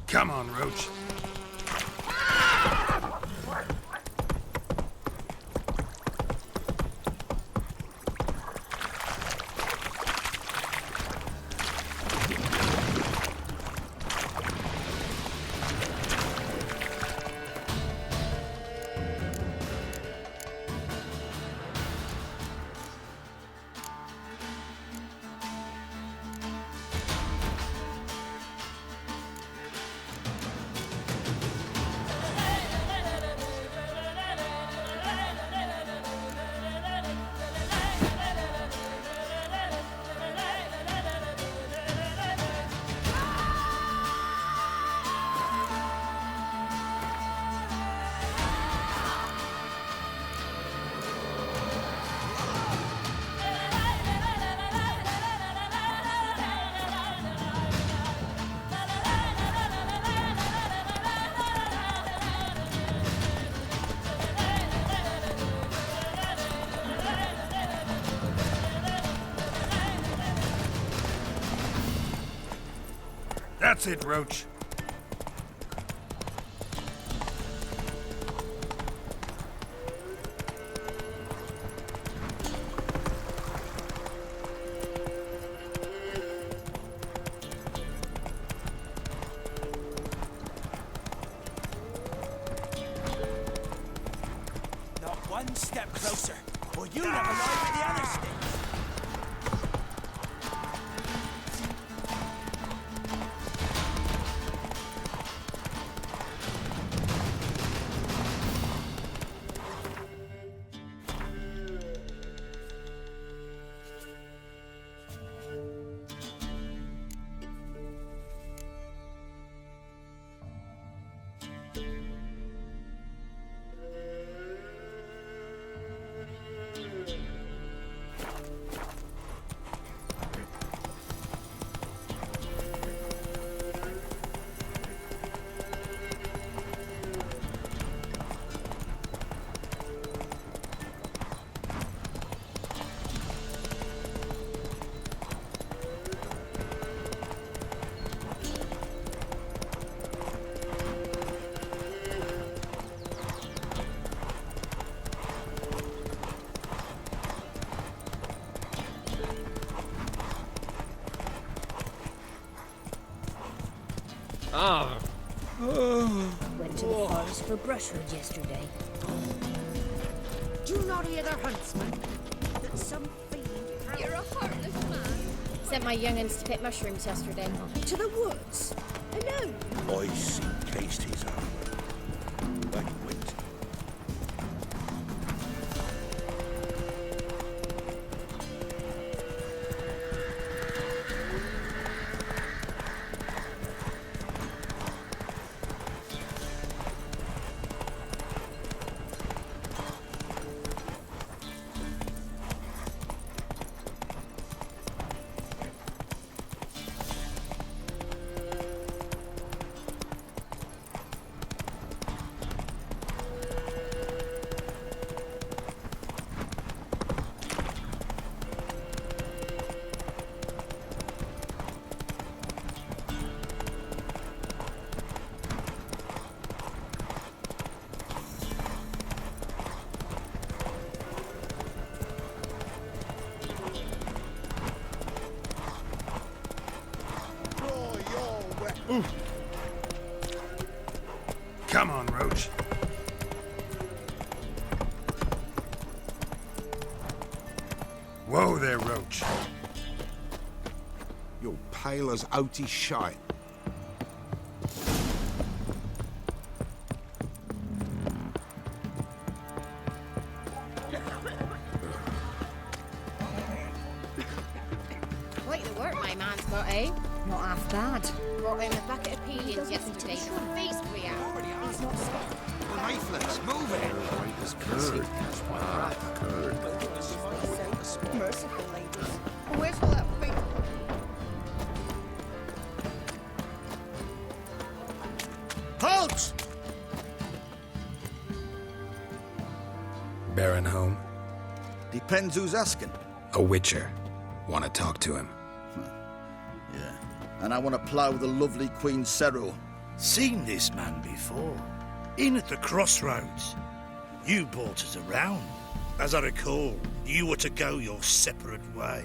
Come on, Roach. That's it, Roach. Not one step closer, or you'll never arrive at the other stage. Went to the forest for brushwood yesterday. Do you not hear the huntsman? That some fiend... You're a heartless man. Sent my young'uns to pick mushrooms yesterday. To the woods? Alone? Ice encased his armor. Like wait. Come on, Roach. Whoa there, Roach. You're pale as outy shite. Quite the work my man's got, eh? Not half bad. Brought him a bucket of peelings yesterday. Face we out. He's not scared. Lifeless, move it! Merciful ladies. Where's all that big... Halt! Baron home? Depends who's asking. A witcher. Want to talk to him. Yeah. And I want to plough the lovely Queen Cero. Seen this man before. In at the crossroads. You brought us around. As I recall, you were to go your separate way.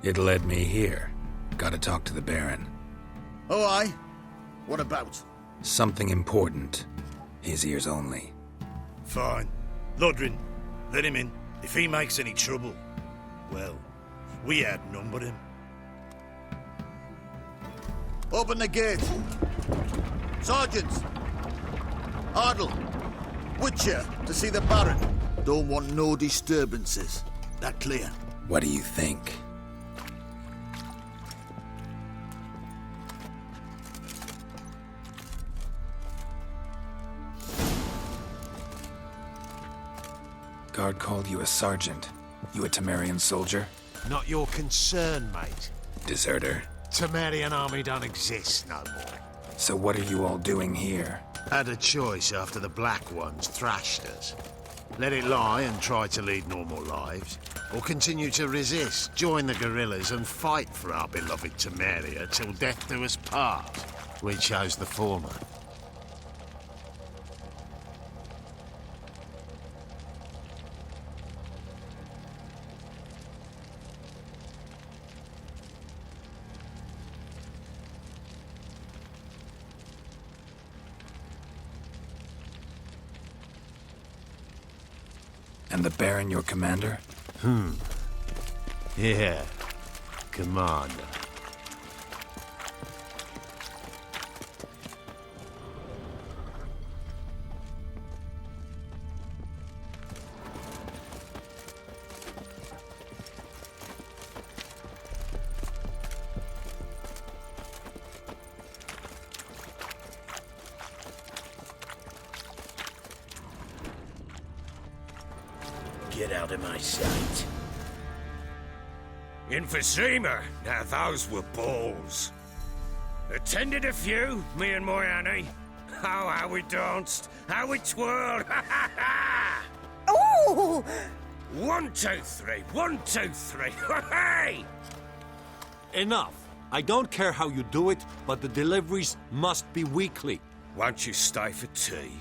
It led me here. Gotta talk to the Baron. Oh, aye? What about? Something important. His ears only. Fine. Lodrin, let him in. If he makes any trouble, well, we outnumber him. Open the gate. Sergeants! Ardle! Witcher, to see the Baron. Don't want no disturbances. That clear? What do you think? Guard called you a sergeant. You a Temerian soldier? Not your concern, mate. Deserter. Temerian army don't exist no more. So what are you all doing here? Had a choice after the Black Ones thrashed us. Let it lie and try to lead normal lives, or continue to resist, join the guerrillas and fight for our beloved Temeria till death do us part. We chose the former. And the Baron your commander? Yeah, commander. Get out of my sight. Emphysema. Now those were balls. Attended a few, me and my Annie. Oh, how we danced, how we twirled. Oh! 1, 2, 3. 1, 2, 3. Hey! Enough. I don't care how you do it, but the deliveries must be weekly. Won't you stay for tea?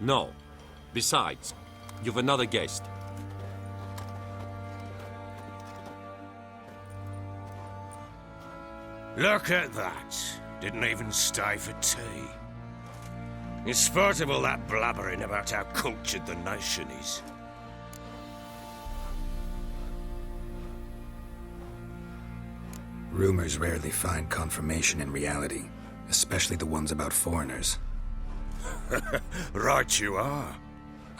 No. Besides, you've another guest. Look at that. Didn't even stay for tea. In spite of all that blabbering about how cultured the nation is. Rumors rarely find confirmation in reality, especially the ones about foreigners. Right you are.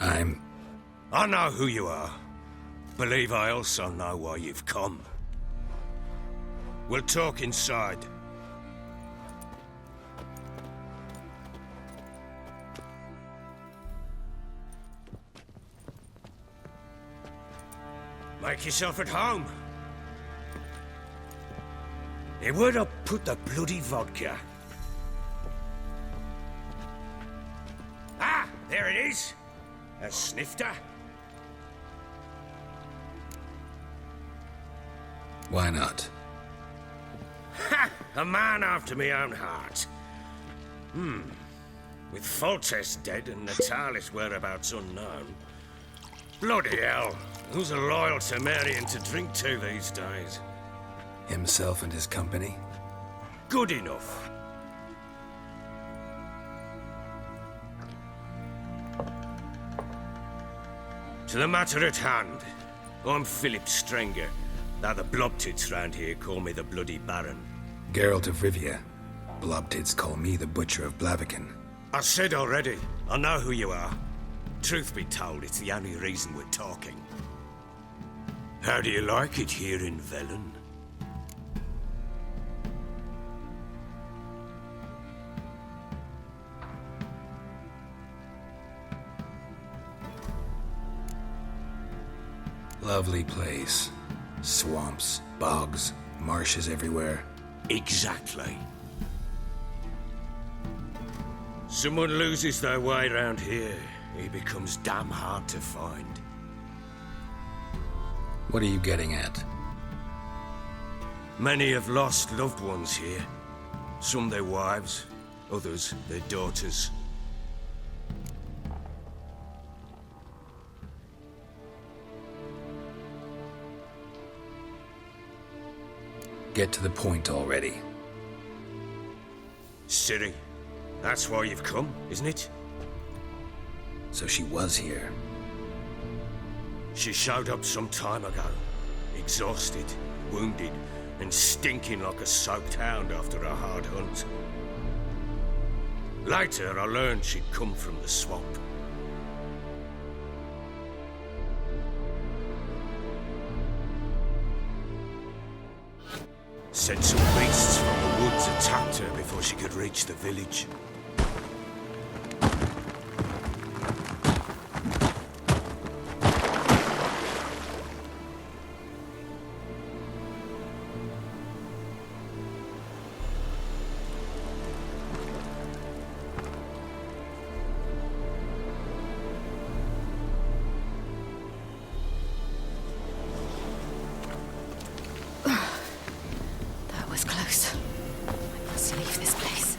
I know who you are. Believe I also know why you've come. We'll talk inside. Make yourself at home. Hey, where'd I put the bloody vodka? Ah, there it is. A snifter. Why not? Ha! A man after me own heart. With Foltest dead and Natalis' whereabouts unknown. Bloody hell. Who's a loyal Temerian to drink to these days? Himself and his company? Good enough. To the matter at hand. I'm Philip Strenger. Now the Blobtits round here call me the Bloody Baron. Geralt of Rivia. Blobtits call me the Butcher of Blaviken. I said already, I know who you are. Truth be told, it's the only reason we're talking. How do you like it here in Velen? Lovely place. Swamps, bogs, marshes everywhere. Exactly. Someone loses their way round here. he becomes damn hard to find. What are you getting at? Many have lost loved ones here. Some their wives, others their daughters. Get to the point already. Ciri, that's why you've come, isn't it? So she was here. She showed up some time ago, exhausted, wounded, and stinking like a soaked hound after a hard hunt. Later, I learned she'd come from the swamp. Said some beasts from the woods attacked her before she could reach the village. That was close. I must leave this place.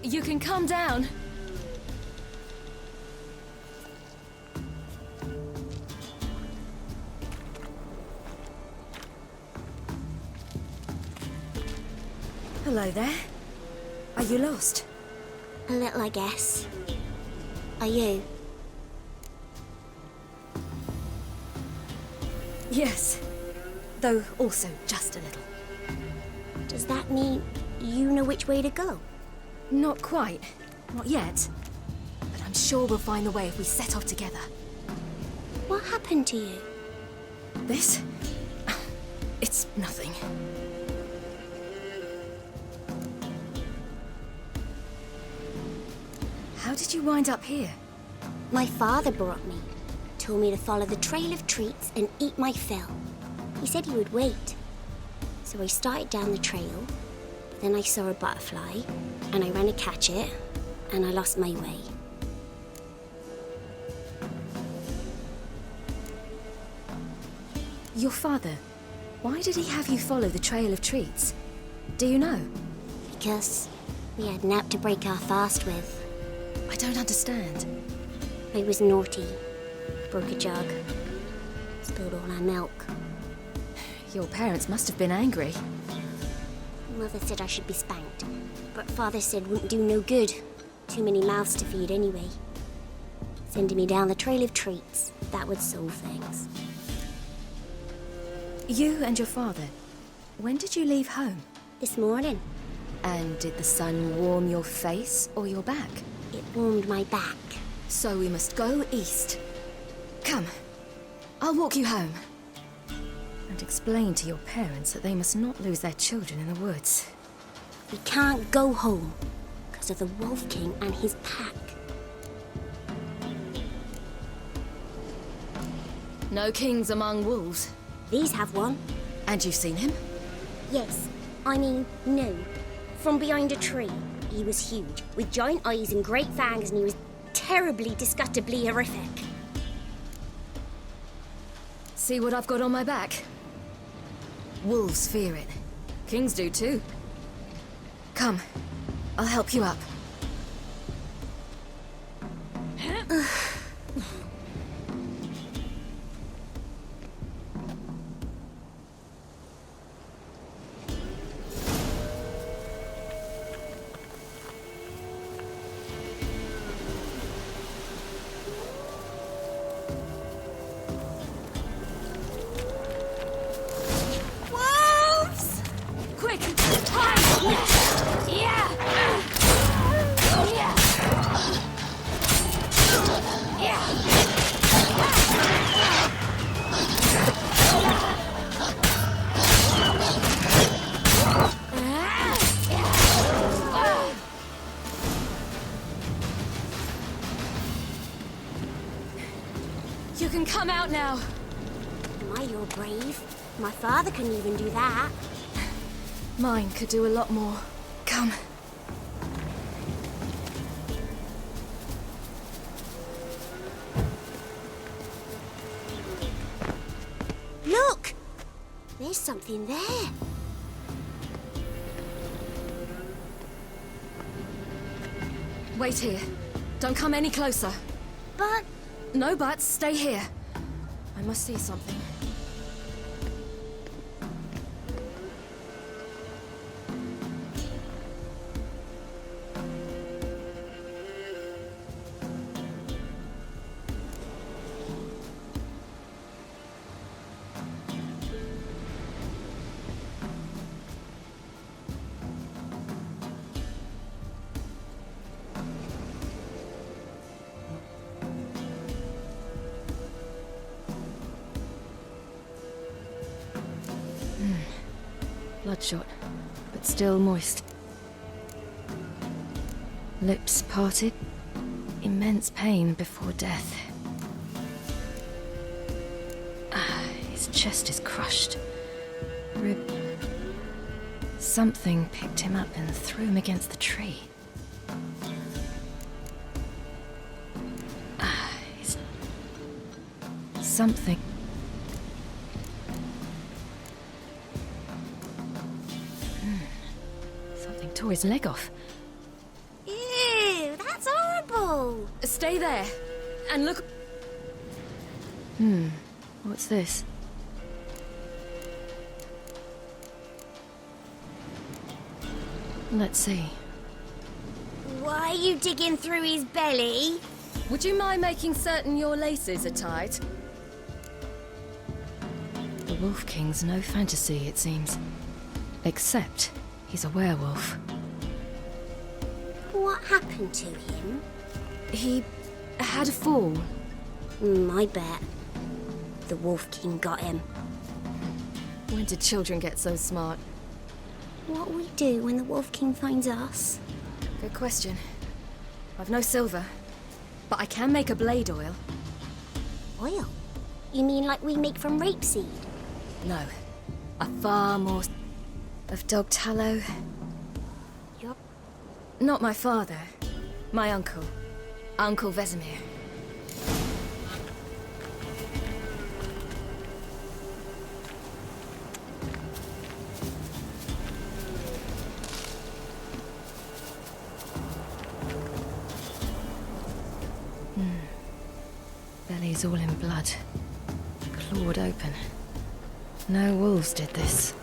You can calm down. Hello there. Are you lost? A little, I guess. Are you? Yes. Though also just a little. Does that mean you know which way to go? Not quite. Not yet. But I'm sure we'll find the way if we set off together. What happened to you? This? It's nothing. How did you wind up here? My father brought me. Told me to follow the trail of treats and eat my fill. He said he would wait. So I started down the trail. Then I saw a butterfly, and I ran to catch it, and I lost my way. Your father, why did he have you follow the trail of treats? Do you know? Because we had an app to break our fast with. I don't understand. I was naughty. Broke a jug. Spilled all our milk. Your parents must have been angry. Mother said I should be spanked, but Father said wouldn't do no good. Too many mouths to feed anyway. Sending me down the trail of treats, that would solve things. You and your father, when did you leave home? This morning. And did the sun warm your face or your back? It warmed my back. So we must go east. Come, I'll walk you home. And explain to your parents that they must not lose their children in the woods. We can't go home because of the Wolf King and his pack. No kings among wolves. These have one. And you've seen him? Yes. I mean, no. From behind a tree. He was huge, with giant eyes and great fangs, and he was terribly, disgustingly horrific. See what I've got on my back? Wolves fear it. Kings do too. Come, I'll help you up. Wolves! Quick! Hide! Yeah! You can come out now. My, you're brave. My father couldn't even do that. Mine could do a lot more. Come. Look! There's something there. Wait here. Don't come any closer. But... No buts. Stay here. I must see something. Bloodshot, but still moist. Lips parted. Immense pain before death. His chest is crushed. Rib. Something picked him up and threw him against the tree. His... Something... Tore his leg off. Ew, that's horrible. Stay there, and look... What's this? Let's see. Why are you digging through his belly? Would you mind making certain your laces are tight? The Wolf King's no fantasy, it seems. Except he's a werewolf. What happened to him? He had a fall. I bet. The Wolf King got him. When did children get so smart? What'll we do when the Wolf King finds us? Good question. I've no silver, but I can make a blade oil. Oil? You mean like we make from rapeseed? No. A far more... of dog tallow. You're... Not my father. My uncle. Uncle Vesemir. Belly's all in blood. Clawed open. No wolves did this.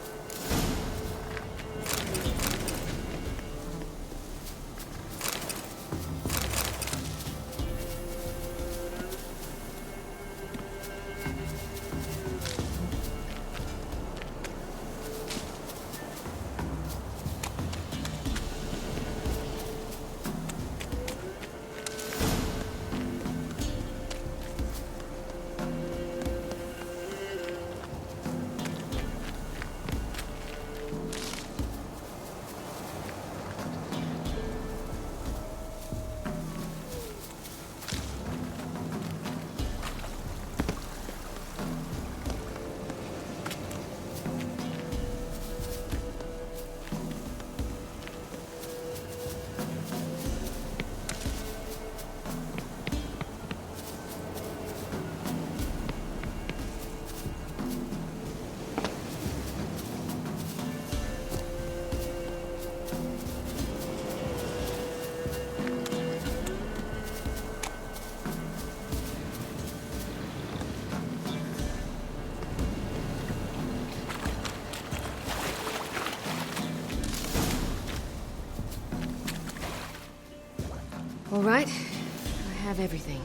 All right, I have everything.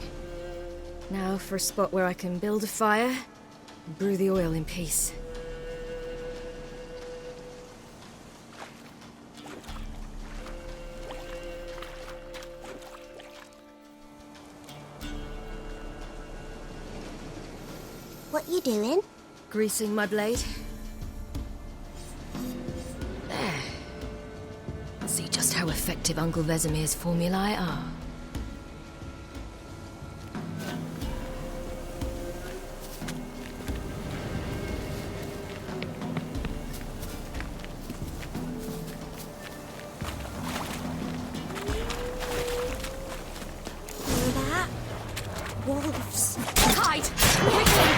Now for a spot where I can build a fire and brew the oil in peace. What you doing? Greasing my blade. There. See just how effective Uncle Vesemir's formulae are. wolves. Hide! Quickly!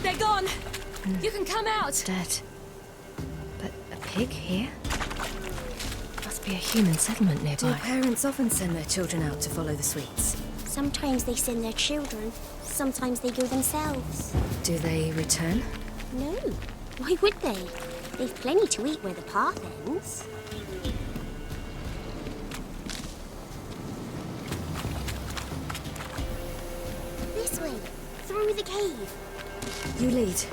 They're gone! You can come out! Dead. But a pig here? Must be a human settlement nearby. Do parents often send their children out to follow the sweets? Sometimes they send their children, sometimes they go themselves. Do they return? No. Why would they? They've plenty to eat where the path ends. This way, through the cave. You lead.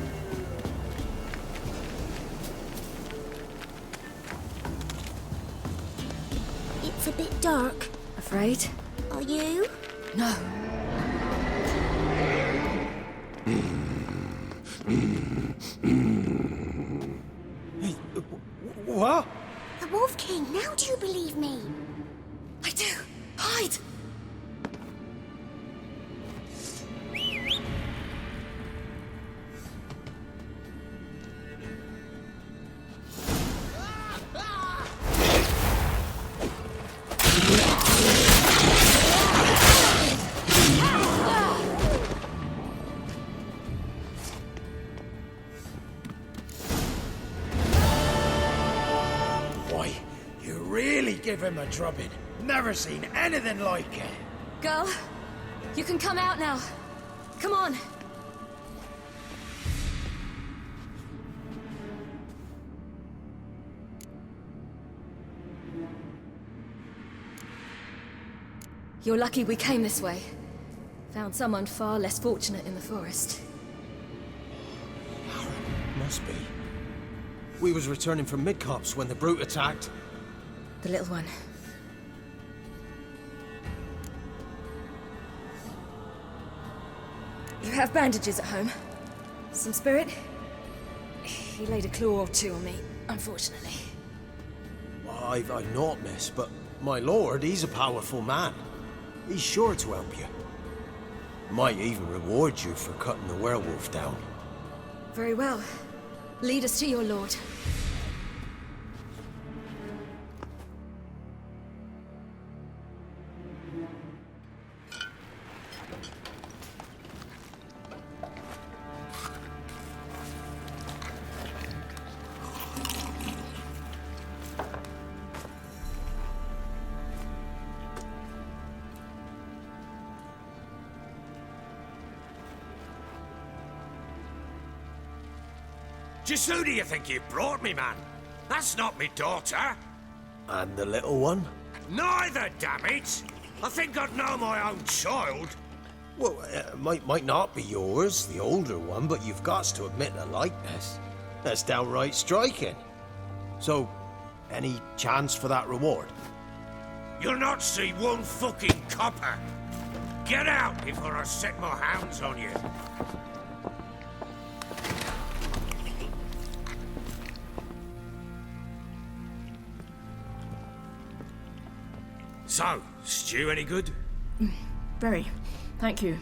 It's a bit dark. Afraid? Are you? No. What? The Wolf King, now do you believe me? I do. Hide! Why, you really give him a drubbing. Never seen anything like it. Girl, you can come out now. Come on. You're lucky we came this way. Found someone far less fortunate in the forest. Must be. We was returning from Midcops when the brute attacked. The little one. You have bandages at home? Some spirit? He laid a claw or two on me, unfortunately. I've not, miss, but my lord, he's a powerful man. He's sure to help you. Might even reward you for cutting the werewolf down. Very well. Lead us to your lord. Just who do you think you brought me, man? That's not me daughter. And the little one? Neither, damn it! I think I'd know my own child. Well, might not be yours, the older one, but you've got to admit the likeness. That's downright striking. So, any chance for that reward? You'll not see one fucking copper. Get out before I set my hounds on you. So, stew any good? Very. Thank you.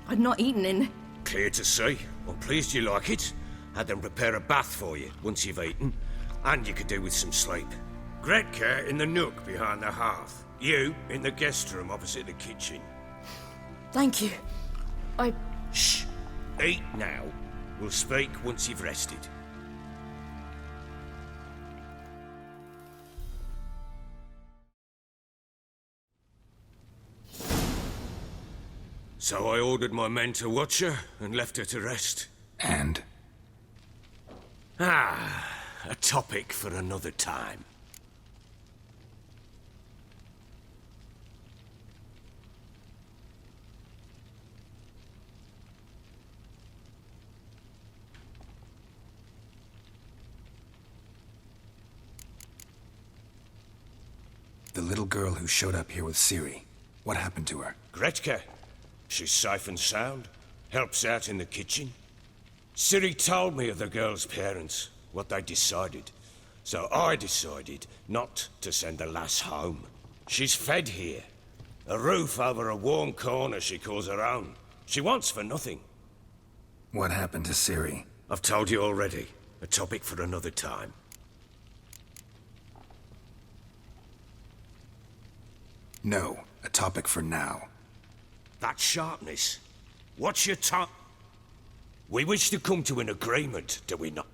I'd not eaten in... Clear to see. I'm pleased you like it. Had them prepare a bath for you once you've eaten. And you could do with some sleep. Gretka in the nook behind the hearth. You in the guest room opposite the kitchen. Thank you. Shh. Eat now. We'll speak once you've rested. So I ordered my men to watch her and left her to rest. And? A topic for another time. The little girl who showed up here with Ciri. What happened to her? Gretka. She's safe and sound. Helps out in the kitchen. Ciri told me of the girl's parents, what they decided. So I decided not to send the lass home. She's fed here. A roof over a warm corner she calls her own. She wants for nothing. What happened to Ciri? I've told you already. A topic for another time. No, a topic for now. That sharpness. What's your tongue? We wish to come to an agreement, do we not?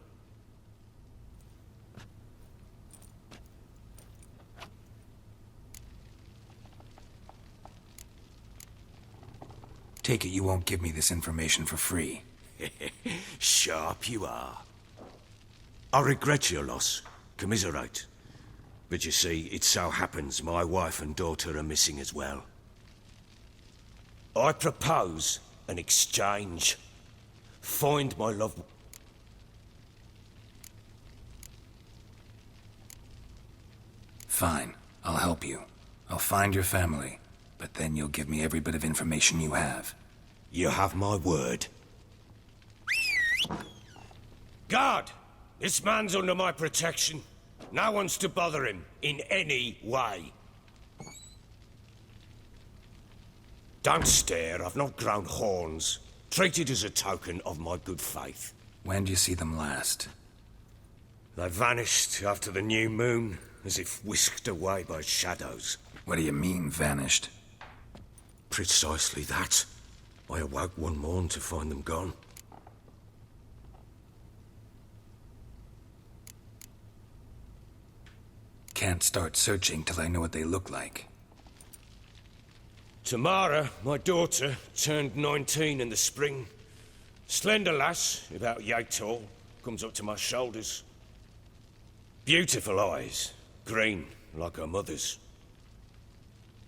Take it you won't give me this information for free. Sharp you are. I regret your loss. Commiserate. But you see, it so happens my wife and daughter are missing as well. I propose an exchange. Find my love... Fine, I'll help you. I'll find your family, but then you'll give me every bit of information you have. You have my word. Guard! This man's under my protection. No one's to bother him in any way. Don't stare, I've not grown horns. Treat it as a token of my good faith. When do you see them last? They vanished after the new moon, as if whisked away by shadows. What do you mean, vanished? Precisely that. I awoke one morn to find them gone. Can't start searching till I know what they look like. Tamara, my daughter, turned 19 in the spring. Slender lass, about yay tall, comes up to my shoulders. Beautiful eyes, green, like her mother's.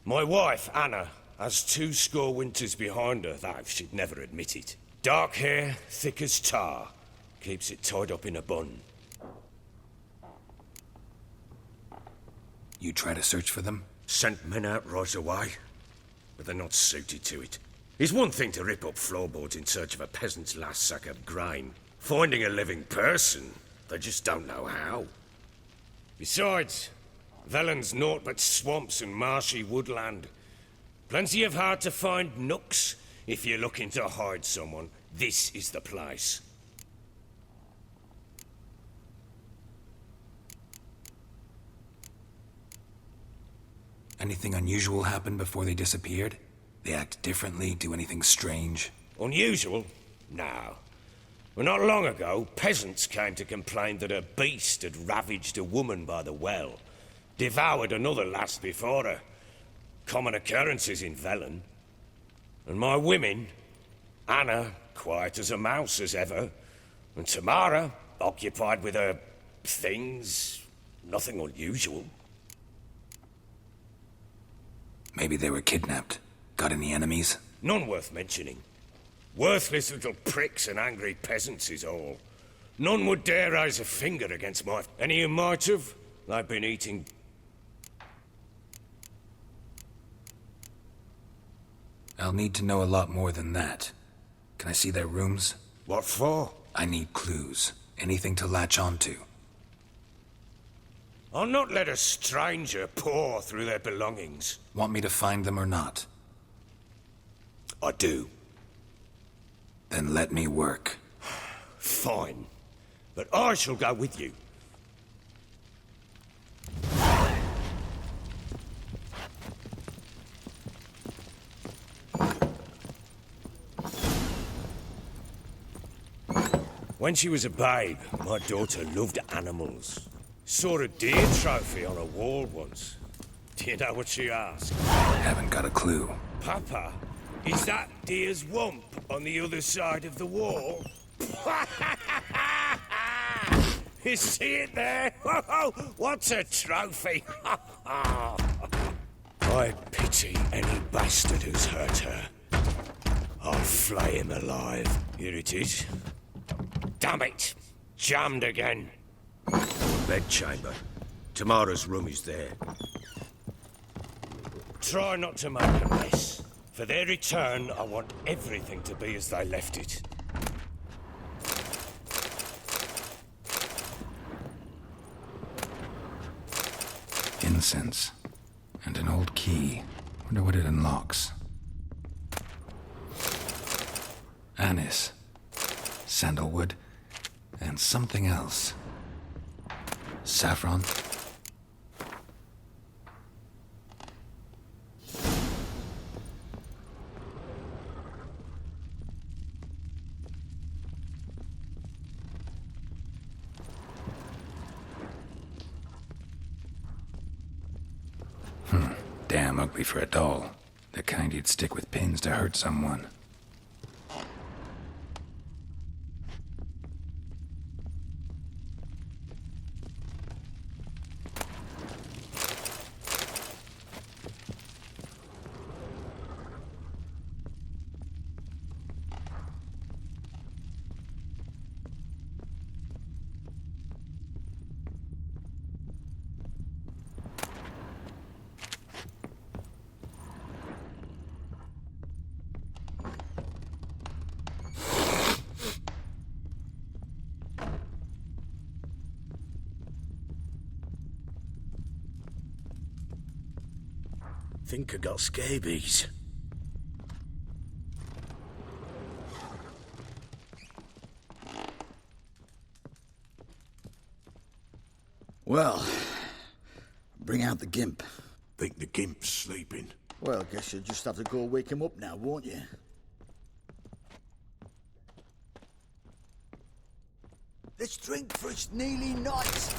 My wife, Anna, has 20 winters behind her, though she'd never admit it. Dark hair, thick as tar, keeps it tied up in a bun. You try to search for them? Sent men out right away, but they're not suited to it. It's one thing to rip up floorboards in search of a peasant's last sack of grain. Finding a living person, they just don't know how. Besides, Velen's naught but swamps and marshy woodland. Plenty of hard-to-find nooks. If you're looking to hide someone, this is the place. Anything unusual happen before they disappeared? They act differently, do anything strange? Unusual? No. Well, not long ago, peasants came to complain that a beast had ravaged a woman by the well. Devoured another lass before her. Common occurrences in Velen. And my women, Anna, quiet as a mouse as ever, and Tamara, occupied with her things, nothing unusual. Maybe they were kidnapped. Got any enemies? None worth mentioning. Worthless little pricks and angry peasants is all. None would dare raise a finger against my... Any who might have, they've been eating... I'll need to know a lot more than that. Can I see their rooms? What for? I need clues. Anything to latch onto. I'll not let a stranger pore through their belongings. Want me to find them or not? I do. Then let me work. Fine. But I shall go with you. When she was a babe, my daughter loved animals. Saw a deer trophy on a wall once. Do you know what she asked? Haven't got a clue. Papa, is that deer's wump on the other side of the wall? You see it there? What's a trophy? I pity any bastard who's hurt her. I'll flay him alive. Here it is. Damn it! Jammed again. Bedchamber. Tamara's room is there. Try not to make a mess. For their return, I want everything to be as they left it. Incense. And an old key. Wonder what it unlocks. Anise, sandalwood, and something else. Saffron. Damn ugly for a doll. The kind you'd stick with pins to hurt someone. Think I got scabies. Well, bring out the gimp. Think the gimp's sleeping. Well, guess you'll just have to go wake him up now, won't you? Let's drink for it's nearly night.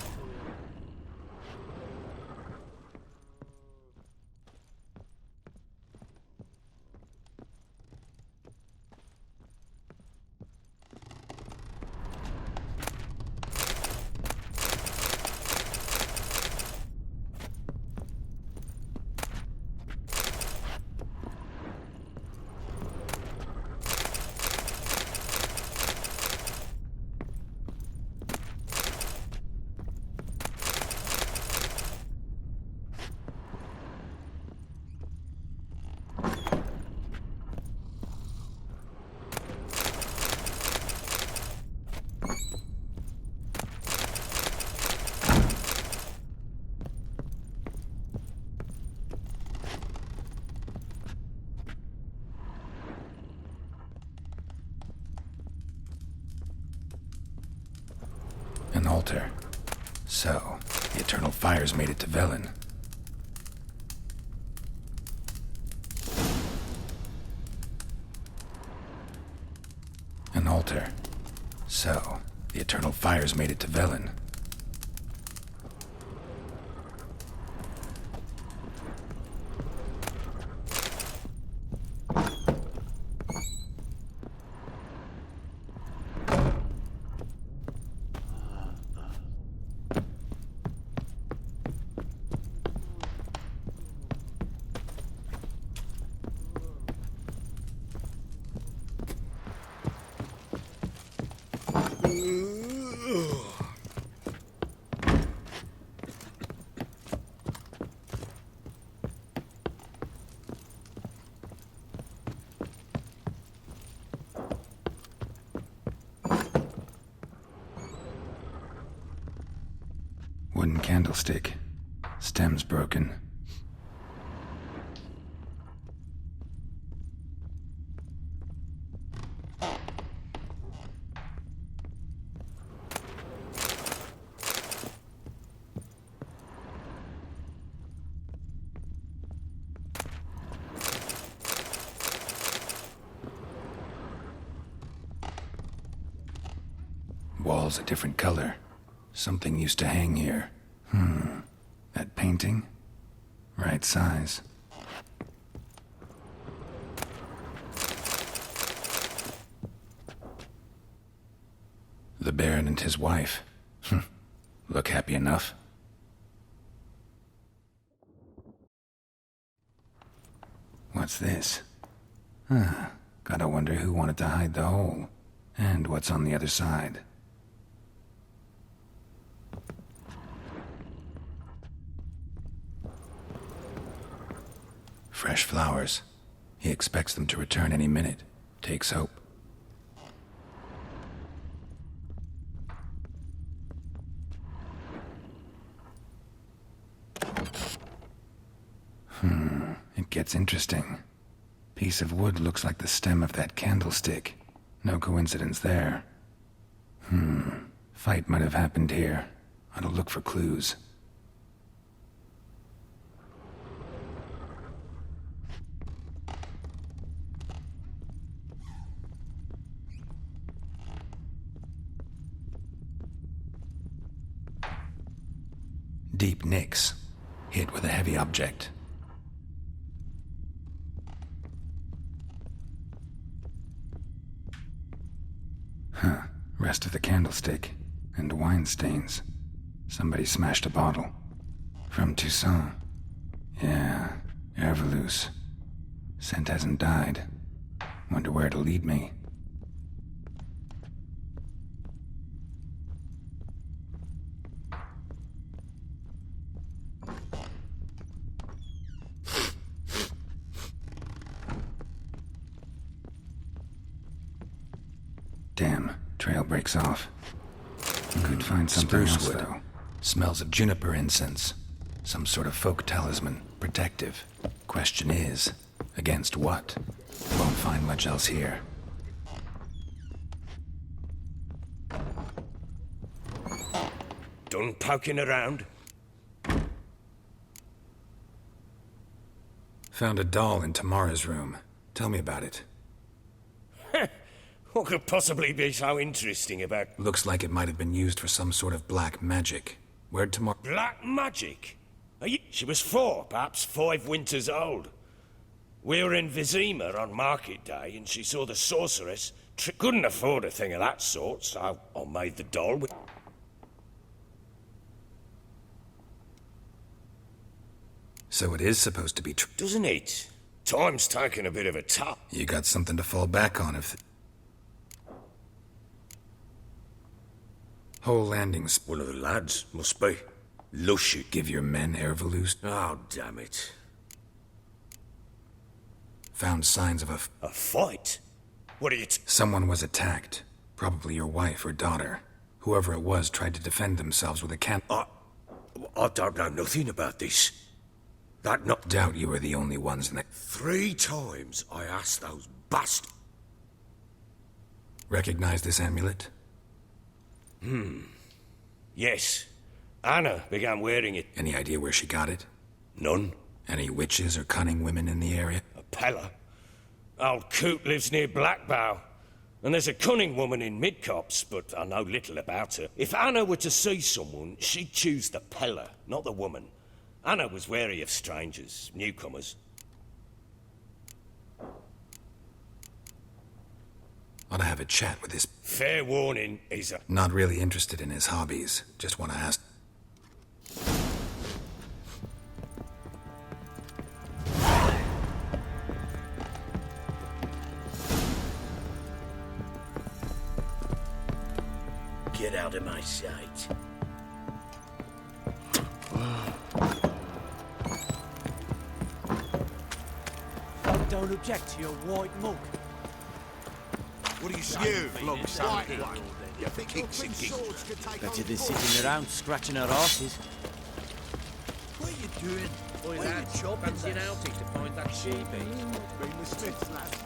An altar. So, the eternal fires made it to Velen. An altar. So, the eternal fires made it to Velen. Wooden candlestick. Stem's broken. Walls a different color. Something used to hang here. That painting? Right size. The Baron and his wife. Look happy enough. What's this? Gotta wonder who wanted to hide the hole. And what's on the other side. Fresh flowers. He expects them to return any minute. Takes hope. it gets interesting. Piece of wood looks like the stem of that candlestick. No coincidence there. Fight might have happened here. Ought to look for clues. Deep nicks. Hit with a heavy object. Rest of the candlestick. And wine stains. Somebody smashed a bottle. From Toussaint. Yeah, Herveloos. Scent hasn't died. Wonder where it'll lead me. Damn, trail breaks off. Could find something else, though. Smells of juniper incense. Some sort of folk talisman. Protective. Question is, against what? Won't find much else here. Done poking around? Found a doll in Tamara's room. Tell me about it. What could possibly be so interesting about... Looks like it might have been used for some sort of black magic. Where'd Tamara... Black magic? She was 4, perhaps 5 winters old. We were in Vizima on market day, and she saw the sorceress. Couldn't afford a thing of that sort, so I made the doll with... So it is supposed to be true. Doesn't it? Time's taken a bit of a toll. You got something to fall back on if... Whole landings. One of the lads, must be. Lush. Give your men Herveloos. Oh, damn it. Found signs of a fight? What are you... Someone was attacked. Probably your wife or daughter. Whoever it was tried to defend themselves with a can... I don't know nothing about this. That not... Doubt you were the only ones in the... 3 times I asked those bastards... Recognize this amulet? Yes. Anna began wearing it. Any idea where she got it? None. Any witches or cunning women in the area? A Pella. Old Coot lives near Blackbow. And there's a cunning woman in Midcops, but I know little about her. If Anna were to see someone, she'd choose the Pella, not the woman. Anna was wary of strangers, newcomers. Ought to have a chat with this... Fair warning, he's a... Not really interested in his hobbies. Just want to ask... Get out of my sight. Folk don't object to your white mug. What do you spew, long-sighted one? You think kicks and gigs? Better than sitting around scratching our asses. What are you doing? Boy, that chopping's in outie to find that sheep. Bring the Smiths, lads.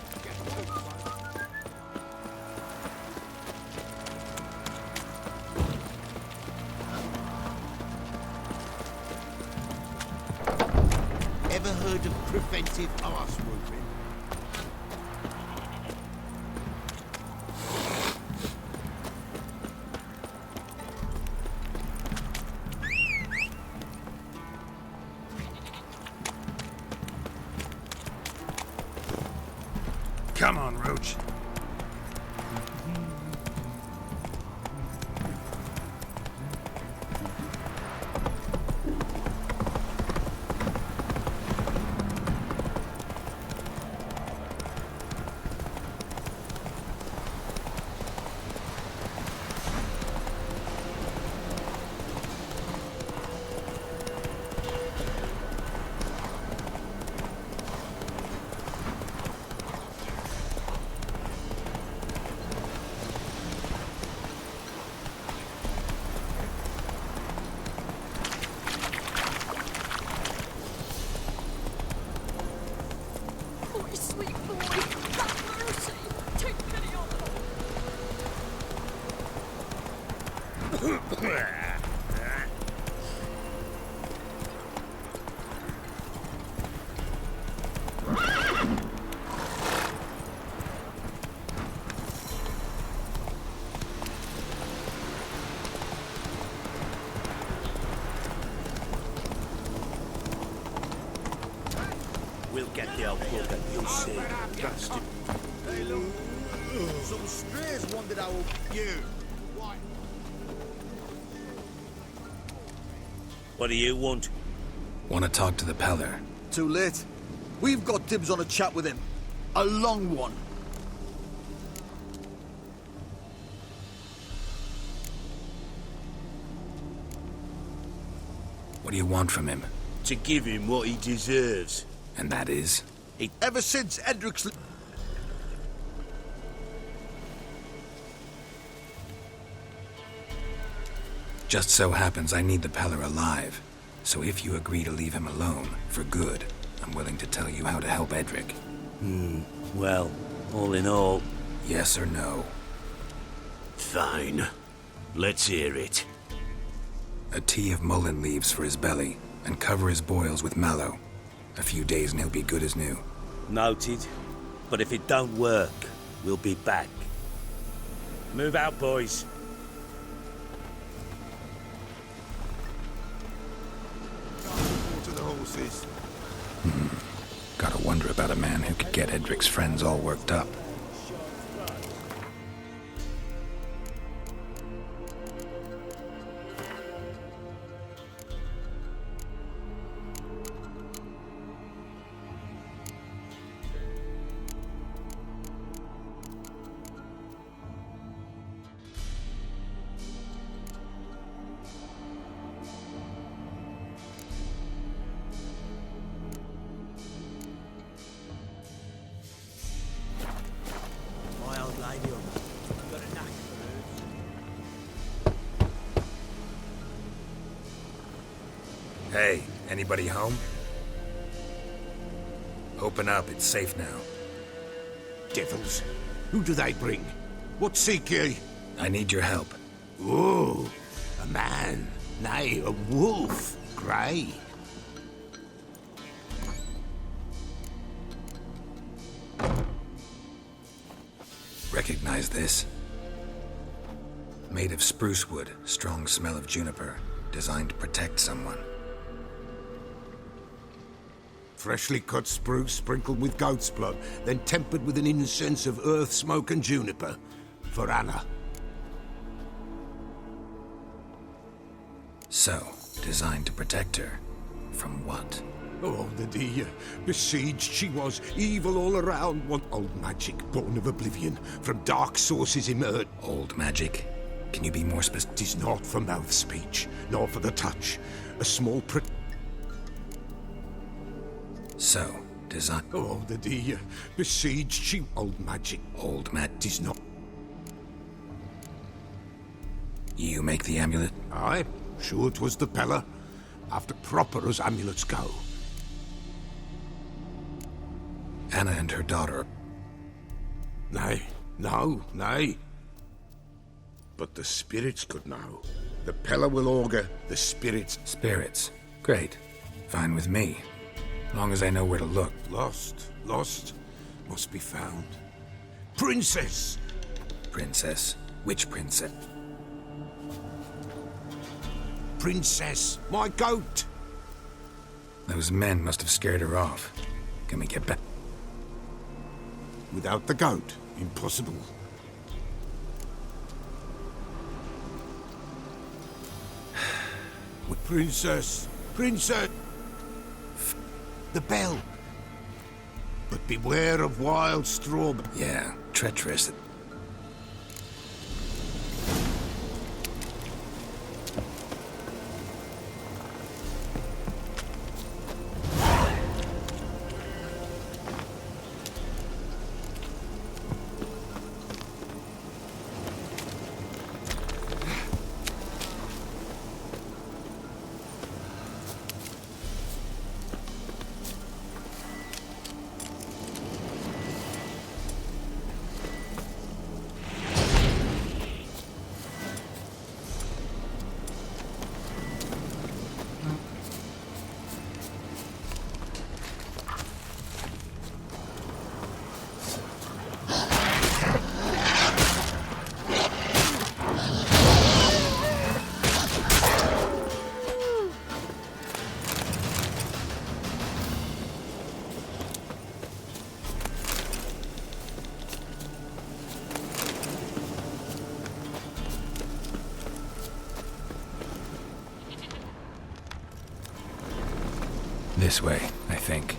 Ever heard of preventive arse whooping? Come on, Roach. We'll get the old bugger, you'll see. Bastard. Some strays wondered how you. What do you want? Want to talk to the Peller? Too late. We've got dibs on a chat with him. A long one. What do you want from him? To give him what he deserves. And that is? Ever since Edric's... Just so happens I need the Peller alive. So if you agree to leave him alone, for good, I'm willing to tell you how to help Edric. Well, all in all... Yes or no? Fine. Let's hear it. A tea of mullein leaves for his belly, and cover his boils with mallow. A few days and he'll be good as new. Noted. But if it don't work, we'll be back. Move out, boys. To the horses. Gotta wonder about a man who could get Edric's friends all worked up. My old lady got a knack for Hey, anybody home? Open up, it's safe now. Devils. Who do they bring? What seek ye? I need your help. Oh, a man. Nay, a wolf. Grey. Recognize this? Made of spruce wood, strong smell of juniper, designed to protect someone. Freshly cut spruce sprinkled with goat's blood, then tempered with an incense of earth, smoke and juniper. For Anna. So, designed to protect her. From what? Oh, the dear. Besieged she was, evil all around. One old magic, born of oblivion. From dark sources emerged. Old magic? Can you be more specific? 'Tis not for mouth speech, nor for the touch. A small So, design... Oh, the dear. Besieged she... Old magic. Old mat... 'Tis not... You make the amulet? Aye, sure 'twas the Peller. After proper as amulets go. Anna and her daughter... Nay, no, nay. But the spirits could know. The Peller will augur the spirits. Spirits. Great. Fine with me. Long as I know where to look. Lost, must be found. Princess! Princess? Which princess? Princess, my goat! Those men must have scared her off. Can we get back? Without the goat, impossible. Princess! Princess! The bell! But beware of wild strawberry. Yeah, treacherous. This way, I think.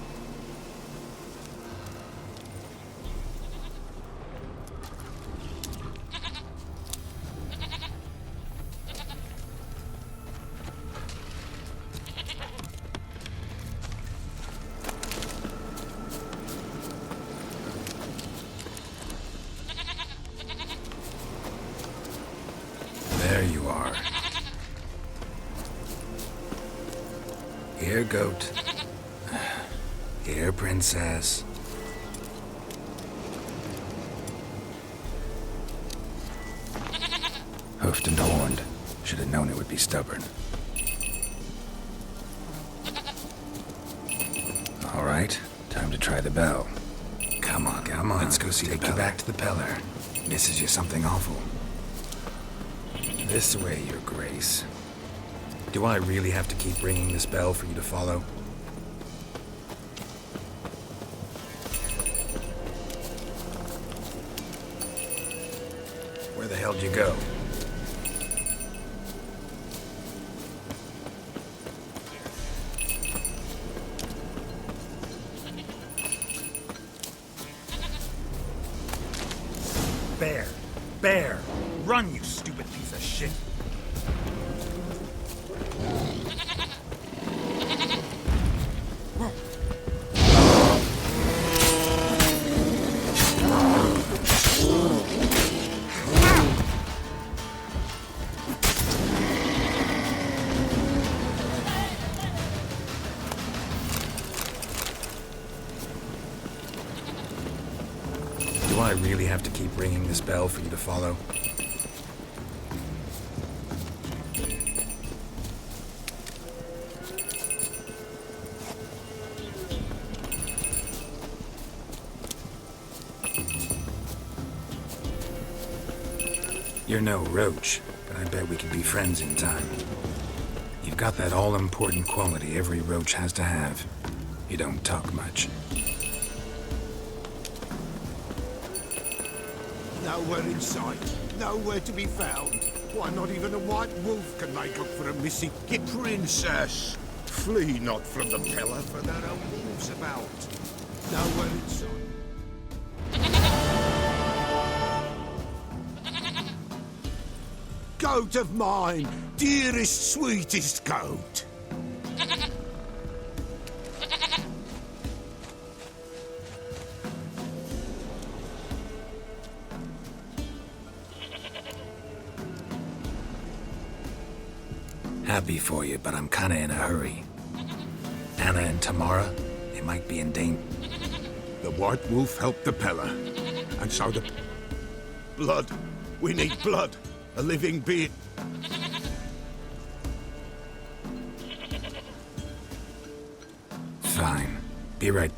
There you are. Here, goat. Here, princess. Hoofed and horned. Should have known it would be stubborn. All right, time to try the bell. Come on, let's go see the bell. Take you back to the Peller. Misses you something awful. This way, Your Grace. Do I really have to keep ringing this bell for you to follow? Where the hell did you go? Bear! Run, you stupid piece of shit! Do I really have to keep ringing this bell for you to follow? You're no roach, but I bet we could be friends in time. You've got that all-important quality every roach has to have. You don't talk much. Nowhere in sight. Nowhere to be found. Why, not even a white wolf can make up for a missing... Princess! Flee not from the Peller, for there are wolves about. Nowhere in sight. Goat of mine! Dearest, sweetest goat! Happy for you, but I'm kinda in a hurry. Anna and Tamara, they might be in danger. The White Wolf helped the Peller, and so the... Blood! We need blood! A living being... Fine. Be right...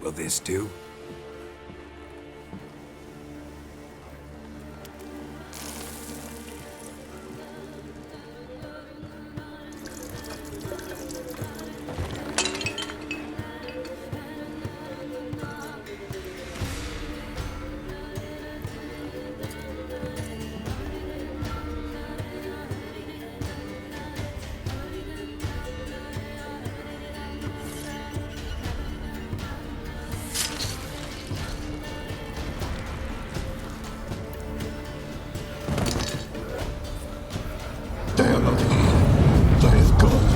Will this do? They are not here. They have gone.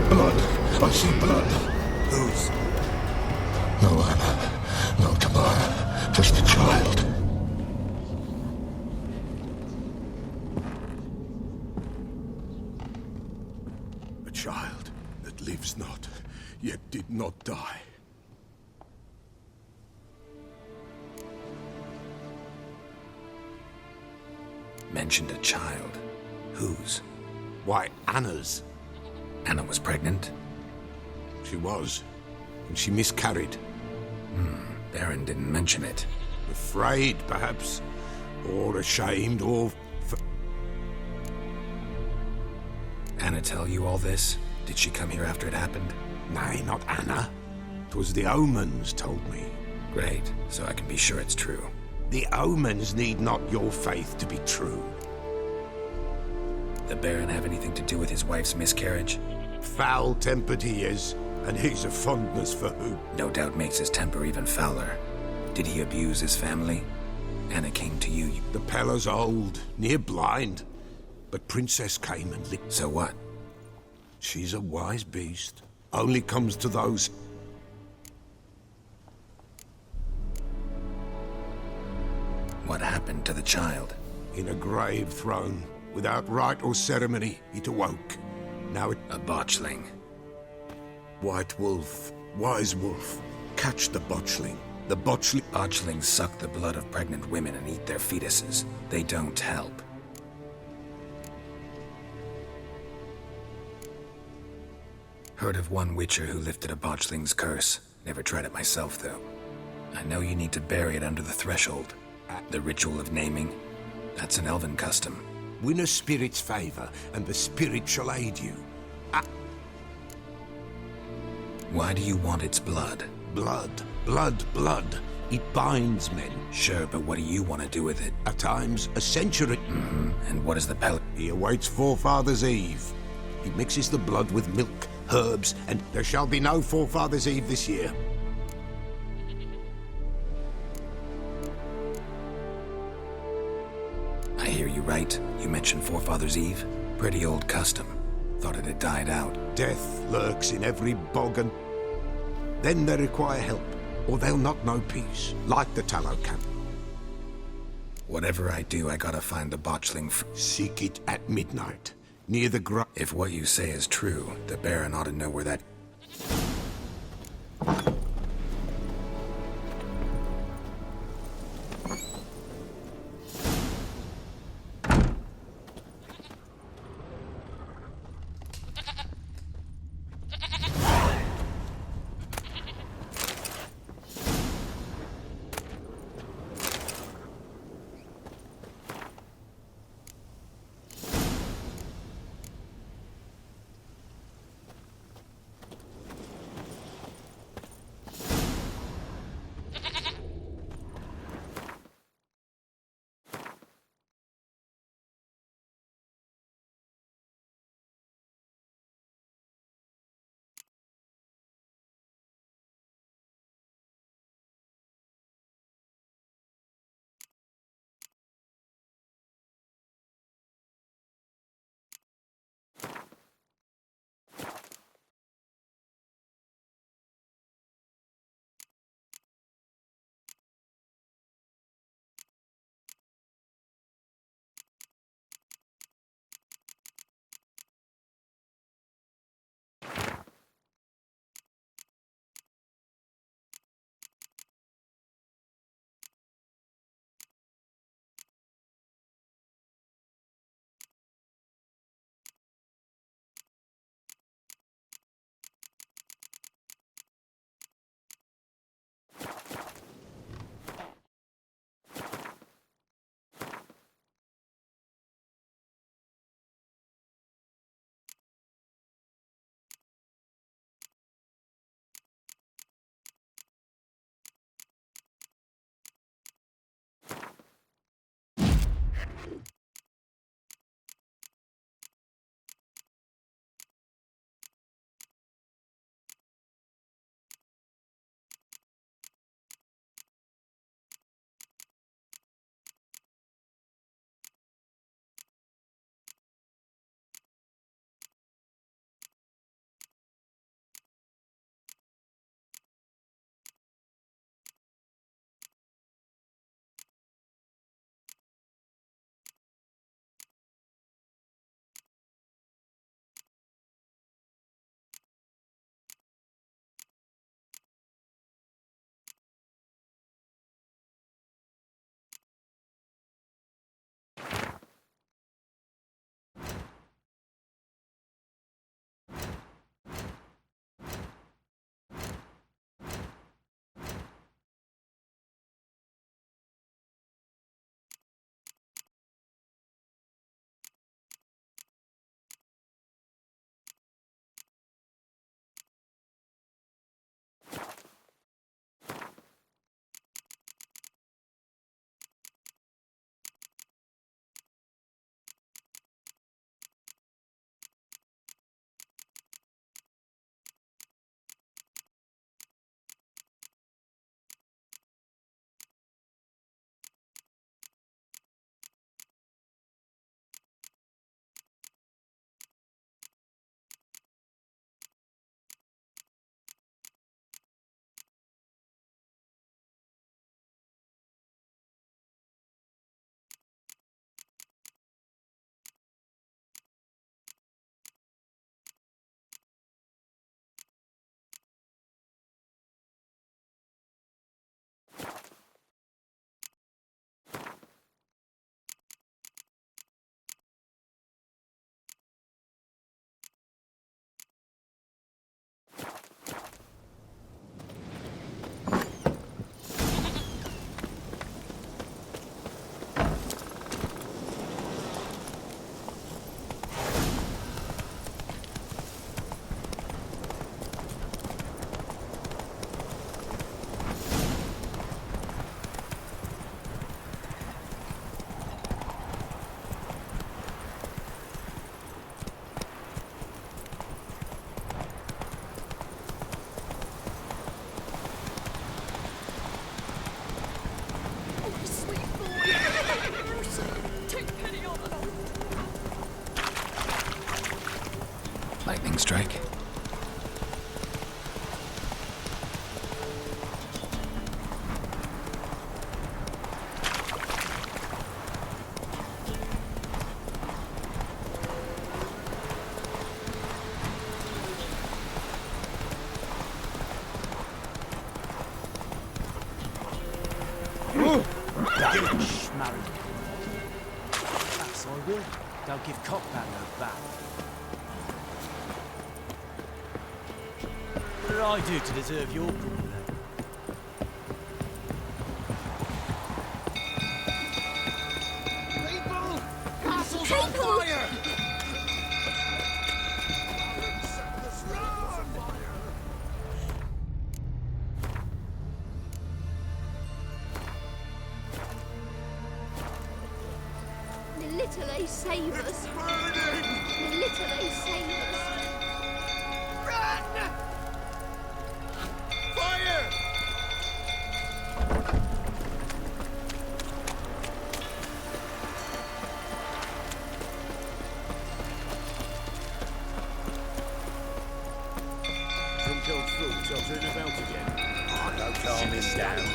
Blood. I see blood. Whose? No Anna. No Tamara. Just a child. A child that lives not, yet did not die. Mentioned a child. Whose? Why, Anna's. Anna was pregnant? She was. And she miscarried. Barone didn't mention it. Afraid, perhaps. Or ashamed, or... Anna tell you all this? Did she come here after it happened? Nay, not Anna. 'Twas the omens told me. Great, so I can be sure it's true. The omens need not your faith to be true. The Baron have anything to do with his wife's miscarriage? Foul-tempered he is, and he's a fondness for who? No doubt makes his temper even fouler. Did he abuse his family? Anna came to you. The Pella's old, near blind. But Princess came and licked. So what? She's a wise beast. Only comes to those... What happened to the child? In a grave thrown. Without rite or ceremony, it awoke. Now it... A botchling. White wolf. Wise wolf. Catch the botchling. The botchling... Botchlings suck the blood of pregnant women and eat their fetuses. They don't help. Heard of one witcher who lifted a botchling's curse. Never tried it myself, though. I know you need to bury it under the threshold. The ritual of naming. That's an elven custom. Win a spirit's favor, and the spirit shall aid you. Why do you want its blood? Blood. Blood. Blood. It binds men. Sure, but what do you want to do with it? At times, a century. And what is the pellet? He awaits Forefathers' Eve. He mixes the blood with milk, herbs, and there shall be no Forefathers' Eve this year. I hear you right. You mentioned Forefathers' Eve. Pretty old custom. Thought it had died out. Death lurks in every bog and... Then they require help, or they'll not know peace, like the tallow camp. Whatever I do, I gotta find the botchling. Seek it at midnight, near the If what you say is true, the Baron ought to know where that... strike. That's I will. Don't give cockbat no back. What did I do to deserve your call then? People! Castle's on fire! The little they save us. The little they save us. Run! Fire! Some cold fruit, so turn about again. Oh, don't calm him down.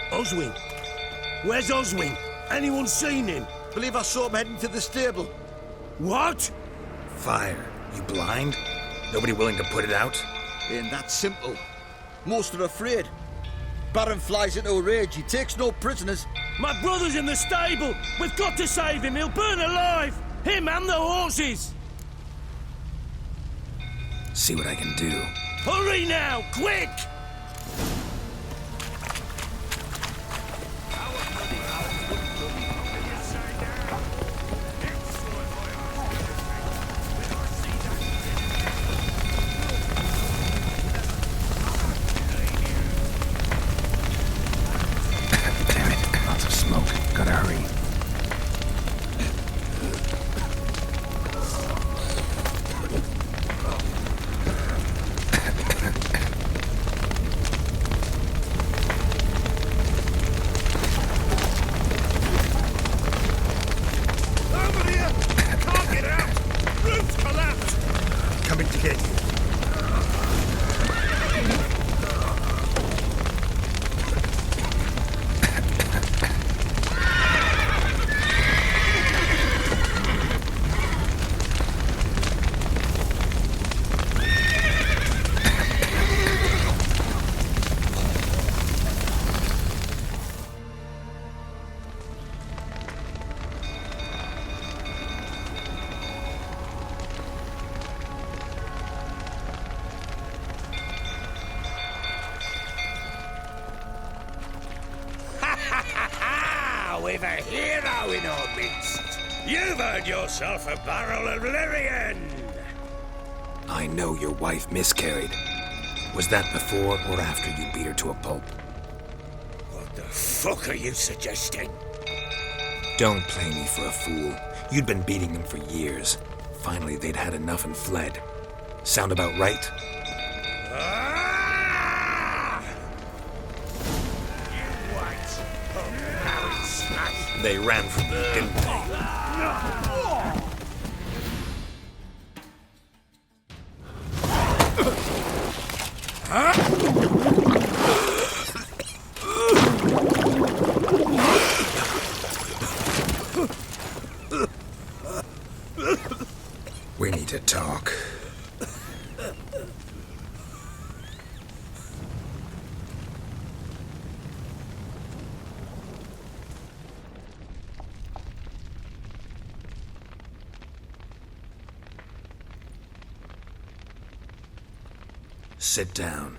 Oswin! Where's Oswin? Anyone seen him? Believe I saw him heading to the stable. What? Fire. You blind? Nobody willing to put it out? Ain't that simple. Most are afraid. Baron flies into a rage. He takes no prisoners. My brother's in the stable! We've got to save him! He'll burn alive! Him and the horses! See what I can do. Hurry now! Quick! Damn it. Lots of smoke. Gotta hurry. Over here! Can't get out! Roof's collapsed! Coming to get you. We've a hero in our midst. You've earned yourself a barrel of Lyrian. I know your wife miscarried. Was that before or after you beat her to a pulp? What the fuck are you suggesting? Don't play me for a fool. You'd been beating them for years. Finally, they'd had enough and fled. Sound about right? They ran from me, didn't they? We need to talk. Sit down.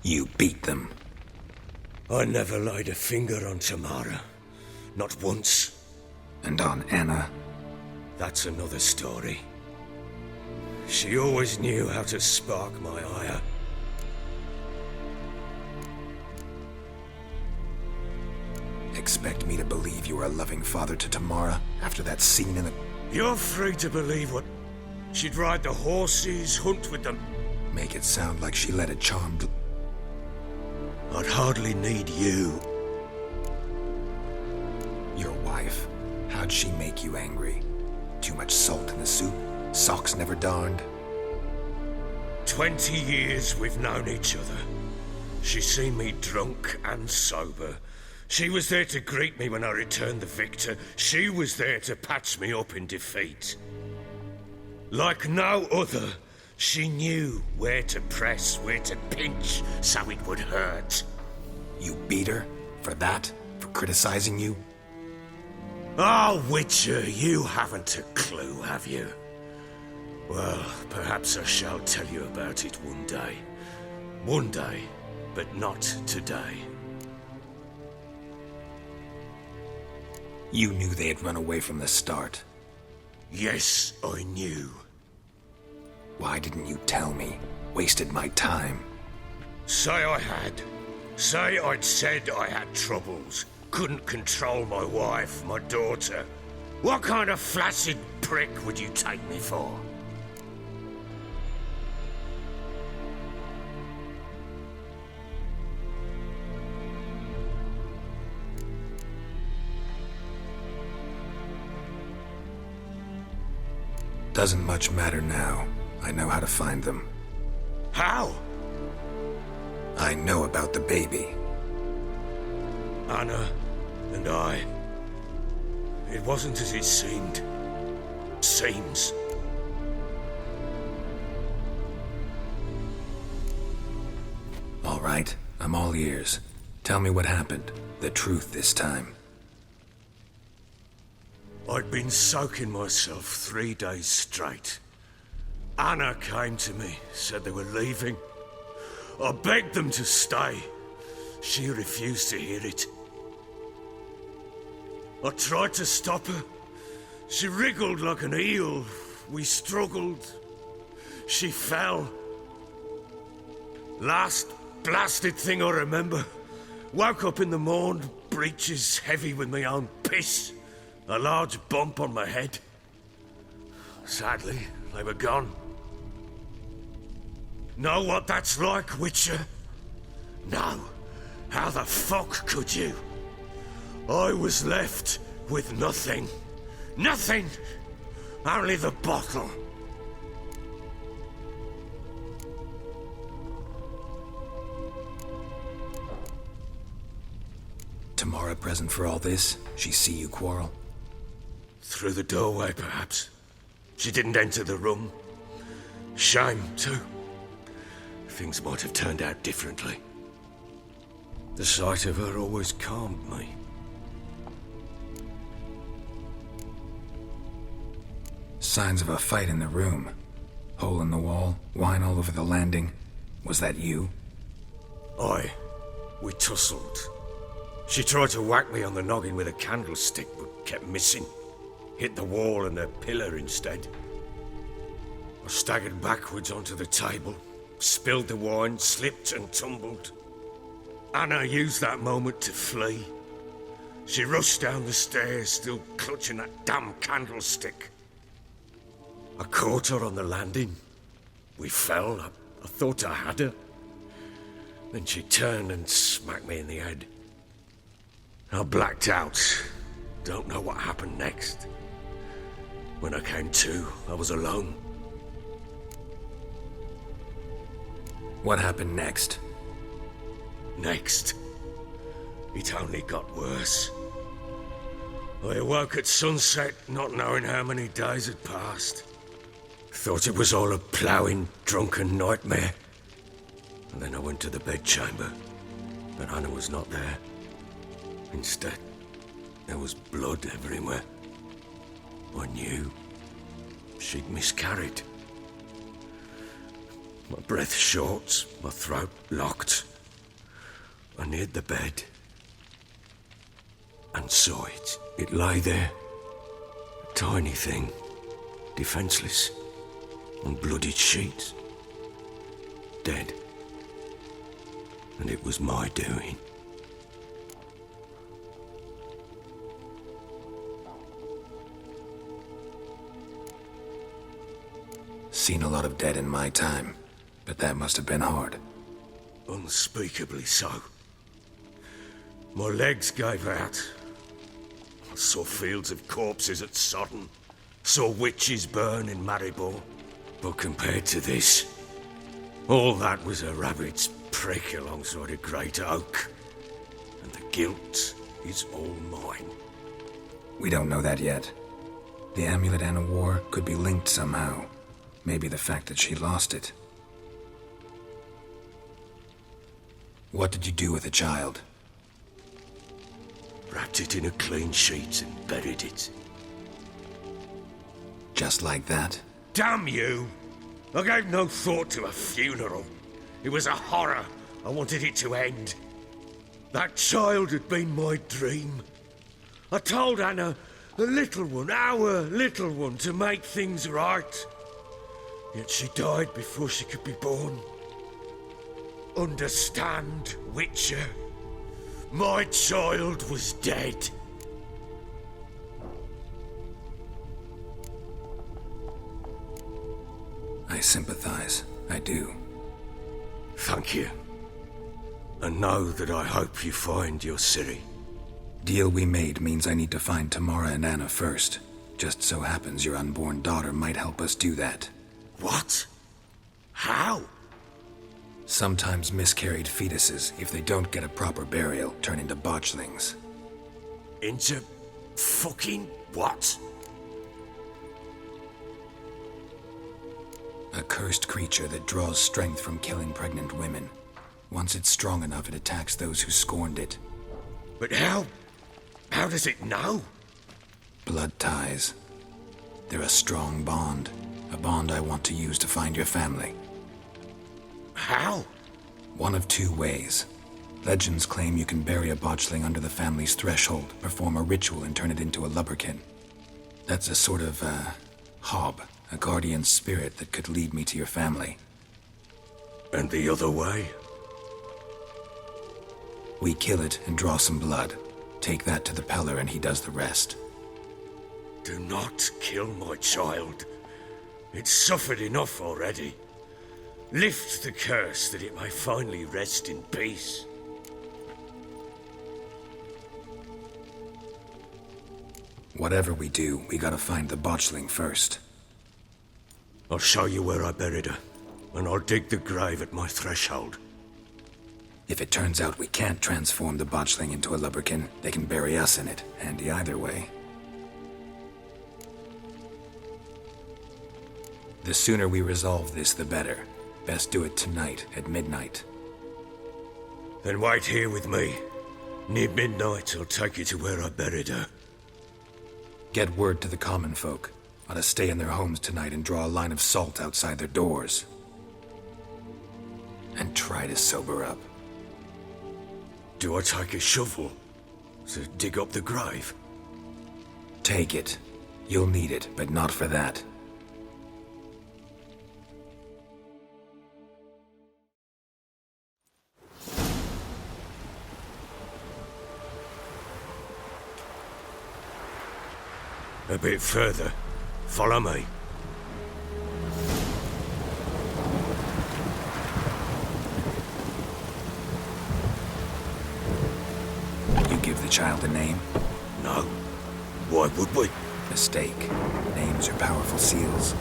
You beat them. I never laid a finger on Tamara. Not once. And on Anna? That's another story. She always knew how to spark my ire. Expect me to believe you were a loving father to Tamara after that scene in the... You're free to believe what... She'd ride the horses, hunt with them. Make it sound like she led a charmed... I'd hardly need you. Your wife. How'd she make you angry? Too much salt in the soup? Socks never darned? 20 years we've known each other. She's seen me drunk and sober. She was there to greet me when I returned the victor. She was there to patch me up in defeat. Like no other, she knew where to press, where to pinch, so it would hurt. You beat her? For that? For criticizing you? Oh, Witcher, you haven't a clue, have you? Well, perhaps I shall tell you about it one day. One day, but not today. You knew they had run away from the start. Yes, I knew. Why didn't you tell me? Wasted my time. Say I had. Say I'd said I had troubles. Couldn't control my wife, my daughter. What kind of flaccid prick would you take me for? Doesn't much matter now. I know how to find them. How? I know about the baby. Anna and I. It wasn't as it seemed. Seems. All right, I'm all ears. Tell me what happened. The truth this time. I'd been soaking myself 3 days straight. Anna came to me, said they were leaving. I begged them to stay. She refused to hear it. I tried to stop her. She wriggled like an eel. We struggled. She fell. Last blasted thing I remember. Woke up in the morn, breeches heavy with my own piss. A large bump on my head. Sadly, they were gone. Know what that's like, Witcher? No. How the fuck could you? I was left with nothing. Nothing! Only the bottle. Tamara present for all this? She see you quarrel? Through the doorway, perhaps. She didn't enter the room. Shame, too. Things might have turned out differently. The sight of her always calmed me. Signs of a fight in the room. Hole in the wall, wine all over the landing. Was that you? Aye. We tussled. She tried to whack me on the noggin with a candlestick, but kept missing. Hit the wall and a pillar instead. I staggered backwards onto the table, spilled the wine, slipped and tumbled. Anna used that moment to flee. She rushed down the stairs, still clutching that damn candlestick. I caught her on the landing. We fell. I thought I had her. Then she turned and smacked me in the head. I blacked out. Don't know what happened next. When I came to, I was alone. What happened next? Next? It only got worse. I awoke at sunset, not knowing how many days had passed. Thought it was all a ploughing, drunken nightmare. And then I went to the bedchamber, but Anna was not there. Instead, there was blood everywhere. I knew she'd miscarried. My breath short, my throat locked. I neared the bed and saw it. It lay there, a tiny thing, defenseless, on bloodied sheets, dead. And it was my doing. Seen a lot of dead in my time, but that must have been hard. Unspeakably so. My legs gave out. I saw fields of corpses at Sodden, saw witches burn in Maribor. But compared to this, all that was a rabbit's prick alongside a great oak. And the guilt is all mine. We don't know that yet. The amulet Anna wore could be linked somehow. Maybe the fact that she lost it. What did you do with the child? Wrapped it in a clean sheet and buried it. Just like that? Damn you! I gave no thought to a funeral. It was a horror. I wanted it to end. That child had been my dream. I told Anna, the little one, our little one, to make things right. Yet she died before she could be born. Understand, Witcher? My child was dead. I sympathize. I do. Thank you. And know that I hope you find your Ciri. Deal we made means I need to find Tamara and Anna first. Just so happens your unborn daughter might help us do that. What? How? Sometimes miscarried fetuses, if they don't get a proper burial, turn into botchlings. Into fucking what? A cursed creature that draws strength from killing pregnant women. Once it's strong enough, it attacks those who scorned it. But how? How does it know? Blood ties. They're a strong bond. A bond I want to use to find your family. How? One of two ways. Legends claim you can bury a botchling under the family's threshold, perform a ritual, and turn it into a lubberkin. That's a sort of, hob, a guardian spirit that could lead me to your family. And the other way? We kill it and draw some blood. Take that to the Peller and he does the rest. Do not kill my child. It's suffered enough already. Lift the curse that it may finally rest in peace. Whatever we do, we gotta find the botchling first. I'll show you where I buried her, and I'll dig the grave at my threshold. If it turns out we can't transform the botchling into a lubberkin, they can bury us in it. Handy either way. The sooner we resolve this, the better. Best do it tonight, at midnight. Then wait here with me. Near midnight, I'll take you to where I buried her. Get word to the common folk. Ought to stay in their homes tonight and draw a line of salt outside their doors. And try to sober up. Do I take a shovel to dig up the grave? Take it. You'll need it, but not for that. A bit further. Follow me. You give the child a name? No. Why would we? Mistake. Names are powerful seals.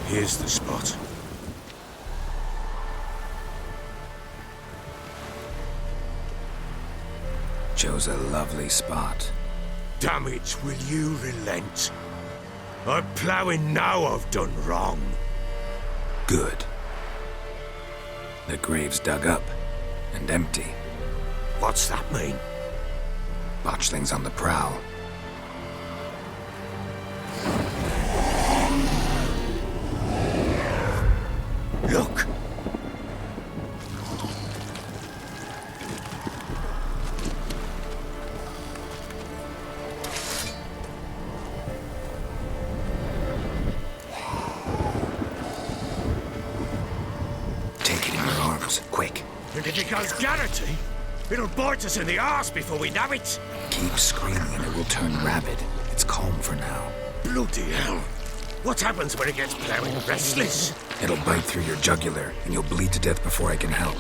Here's the spot. Chose a lovely spot. Damn it, will you relent? I'm ploughing now I've done wrong. Good. The grave's dug up and empty. What's that mean? Botchling's on the prowl. Look! Take it in your arms, quick. And if it goes Garrity, it'll bite us in the arse before we know it. Keep screaming and it will turn rabid. It's calm for now. Bloody hell. What happens when it gets plowing restless? It'll bite through your jugular, and you'll bleed to death before I can help.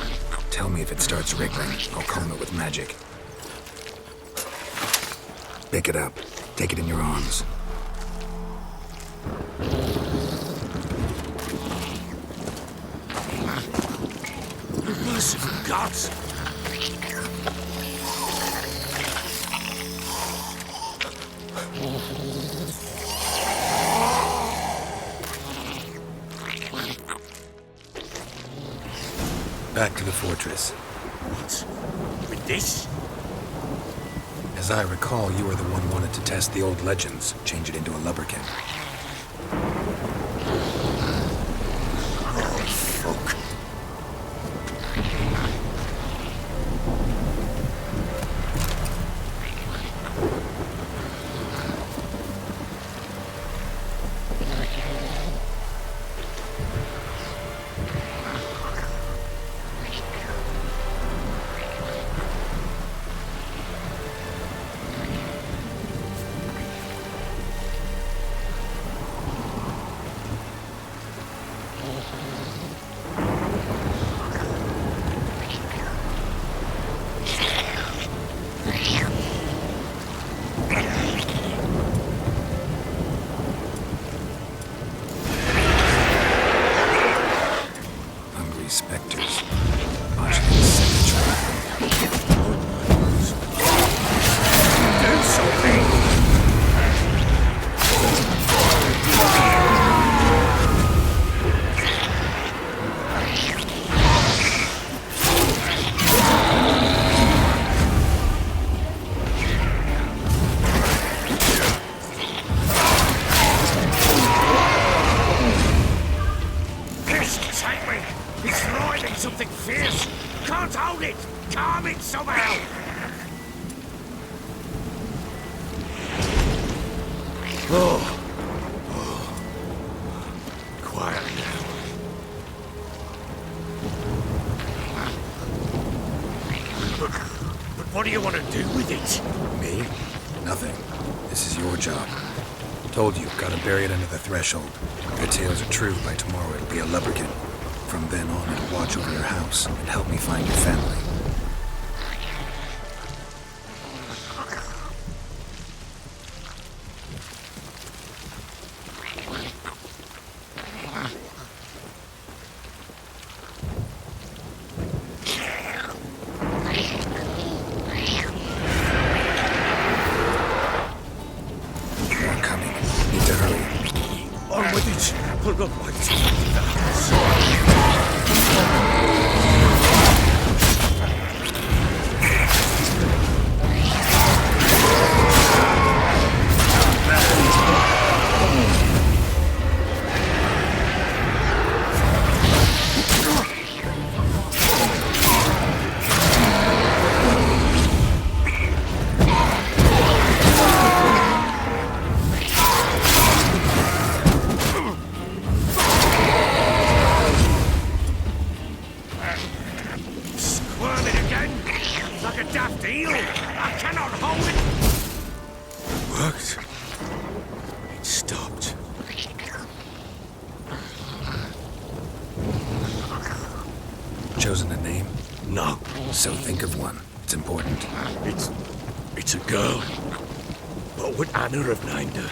Tell me if it starts wriggling. I'll calm it with magic. Pick it up. Take it in your arms. Merciful gods! Back to the fortress. What? With this? As I recall, you were the one who wanted to test the old legends, change it into a lubberkin. Oh, fuck. Spectres. Watch them set the trap. Do something! Something fierce! Can't hold it! Calm it somehow! Oh. Quiet now. But what do you want to do with it? Me? Nothing. This is your job. Told you, gotta bury it under the threshold. If the tales are true, by tomorrow it'll be a lubberkin. From then on, it'll watch over your house and help me find your family. More coming. Need to hurry. On with it! Pull up like the house. It stopped. Chosen a name? No. So think of one. It's important. It's a girl. What would Anna have named her?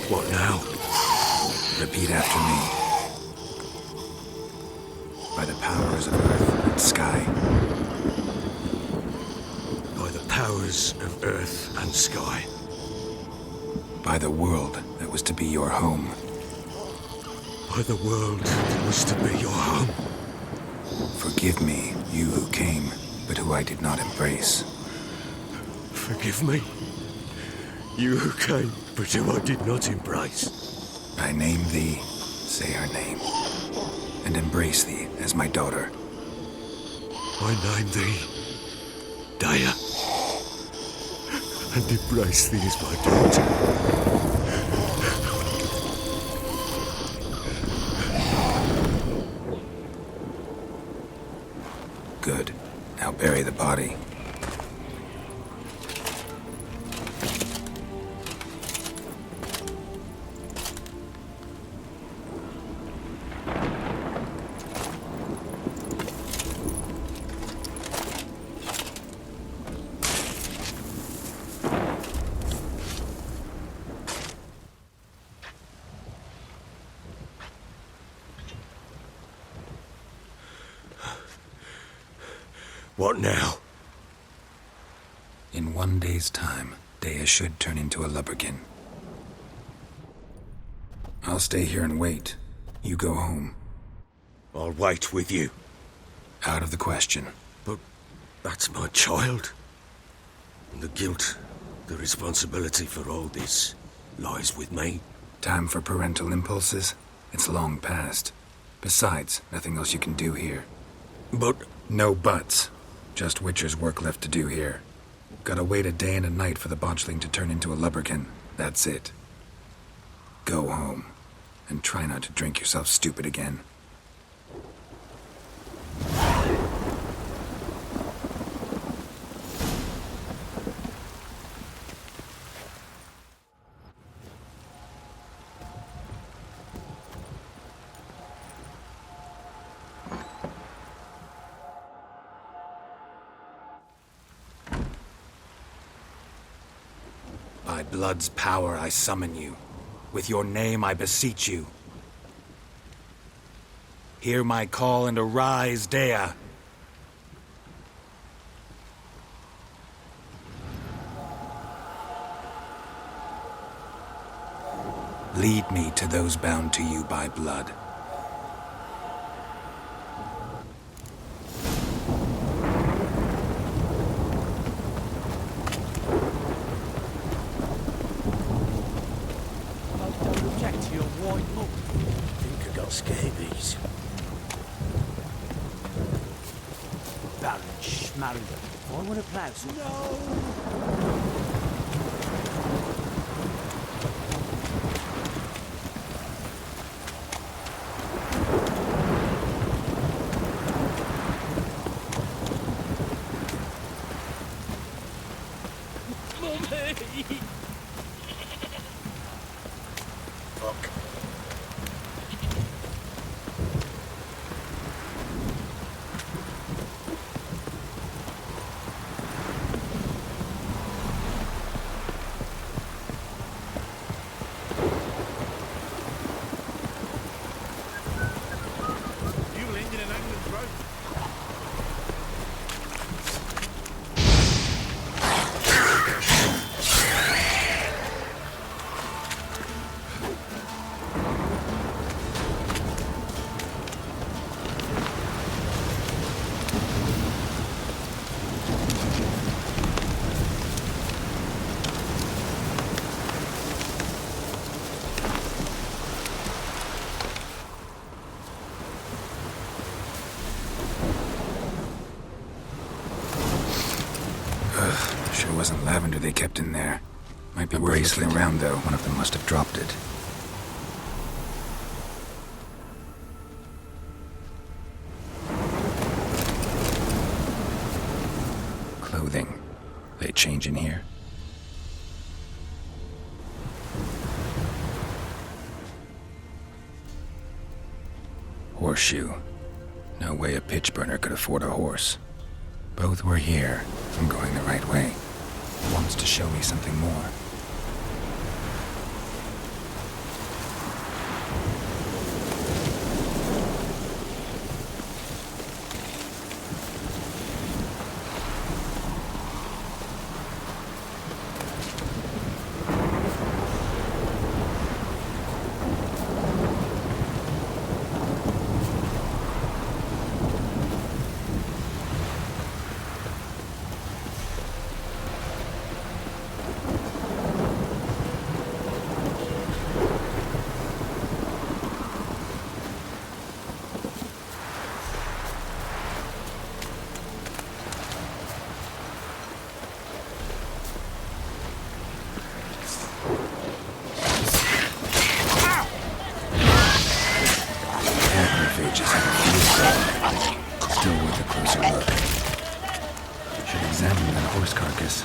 What now? Repeat after me. By the powers of earth and sky. By the powers of earth and sky. By the world that was to be your home. By the world that was to be your home. Forgive me, you who came, but who I did not embrace. Forgive me, you who came, but who I did not embrace. I name thee, say her name, and embrace thee as my daughter. I name thee Dea, and embrace thee as my daughter. Good. Now bury the body. What now? In 1 day's time, Dea should turn into a lubberkin. I'll stay here and wait. You go home. I'll wait with you. Out of the question. But that's my child. And the guilt, the responsibility for all this lies with me. Time for parental impulses? It's long past. Besides, nothing else you can do here. But... No buts. Just Witcher's work left to do here. Gotta wait a day and a night for the botchling to turn into a lubberkin. That's it. Go home. And try not to drink yourself stupid again. By blood's power I summon you. With your name I beseech you. Hear my call and arise, Dea. Lead me to those bound to you by blood. Scabies. Baron Schmarren. I want a blouse. Fuck. Sure wasn't lavender they kept in there. Might be worth looking around, though. One of them must have dropped it. Clothing. They change in here? Horseshoe. No way a pitch burner could afford a horse. Both were here. I'm going the right way. Wants to show me something more. examine that horse carcass.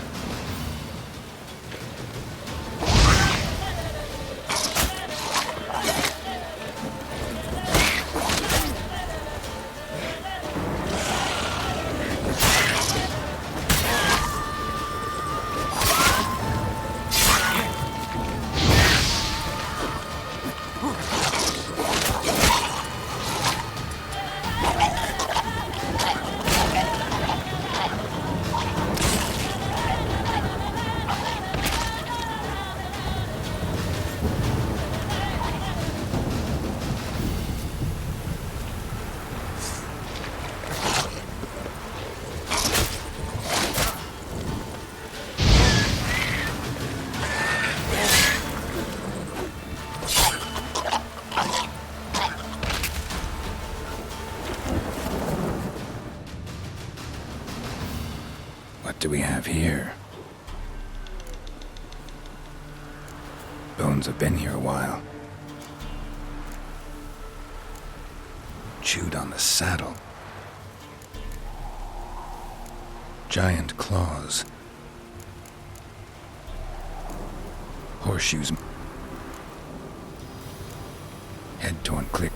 What do we have here? Bones have been here a while. Chewed on the saddle. Giant claws. Horseshoes. Head torn clear.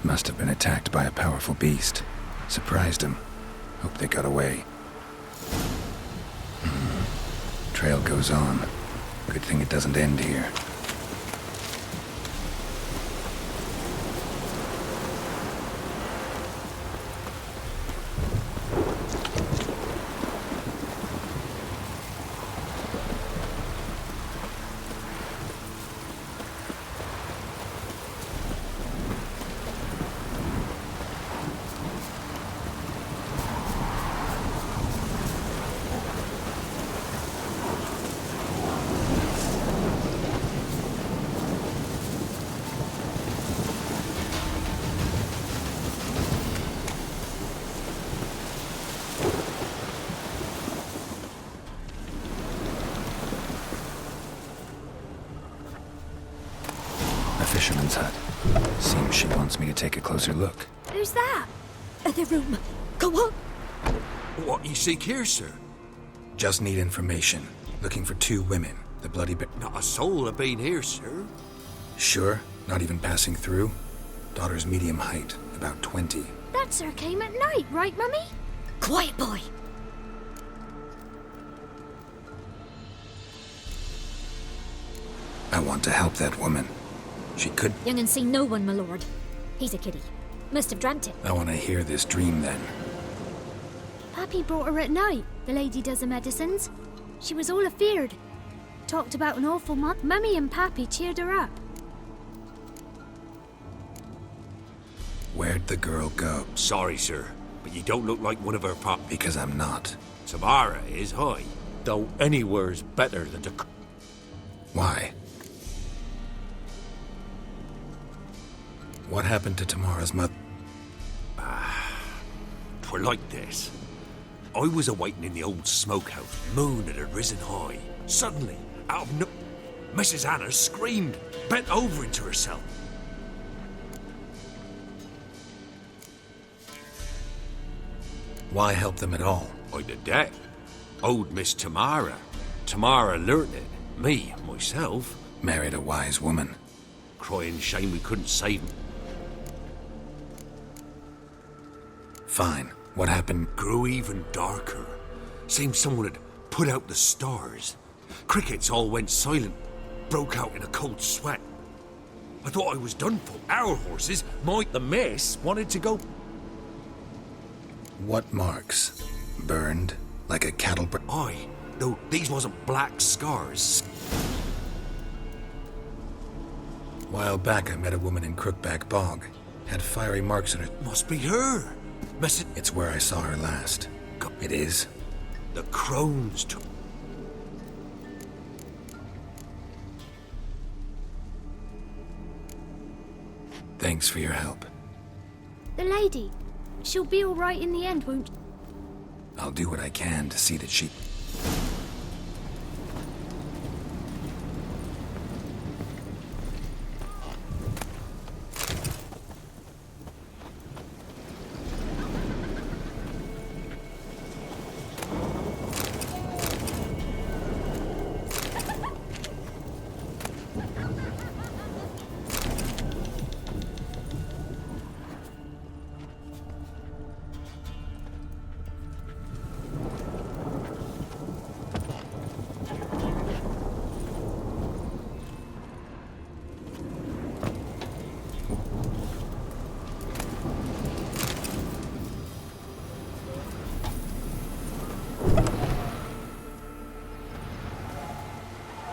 Must have been attacked by a powerful beast. Surprised him. Hope they got away. Trail goes on. Good thing it doesn't end here. Fisherman's hut. Seems she wants me to take a closer look. Who's that? The room. Go on. What you seek here, sir? Just need information. Looking for 2 women. The bloody Not a soul have been here, sir. Sure? Not even passing through? Daughter's medium height. About 20. That sir came at night, right, Mummy? Quiet, boy. I want to help that woman. She could... Young and see no one, my lord. He's a kiddie. Must have dreamt it. I want to hear this dream, then. Pappy brought her at night, the lady does the medicines. She was all afeared. Talked about an awful month. Mummy and Pappy cheered her up. Where'd the girl go? Sorry, sir, but you don't look like one of her pop. Because I'm not. Tamara is high. Though anywhere's better than to... Why? What happened to Tamara's mother? Twere like this. I was awaiting in the old smokehouse. Moon had risen high. Suddenly, out of no... Mrs. Anna screamed, bent over into herself. Why help them at all? I'd a debt. Owed Miss Tamara. Tamara learnt it. Me, myself. Married a wise woman. Crying shame we couldn't save him. Fine. What happened? Grew even darker. Seemed someone had put out the stars. Crickets all went silent. Broke out in a cold sweat. I thought I was done for. Our horses, the miss, wanted to go. What marks? Burned? Like a cattle Aye. No, these wasn't black scars. While back I met a woman in Crookback Bog. Had fiery marks on her. Must be her. It's where I saw her last. It is? The crones took... Thanks for your help. The lady. She'll be all right in the end, won't... I'll do what I can to see that she...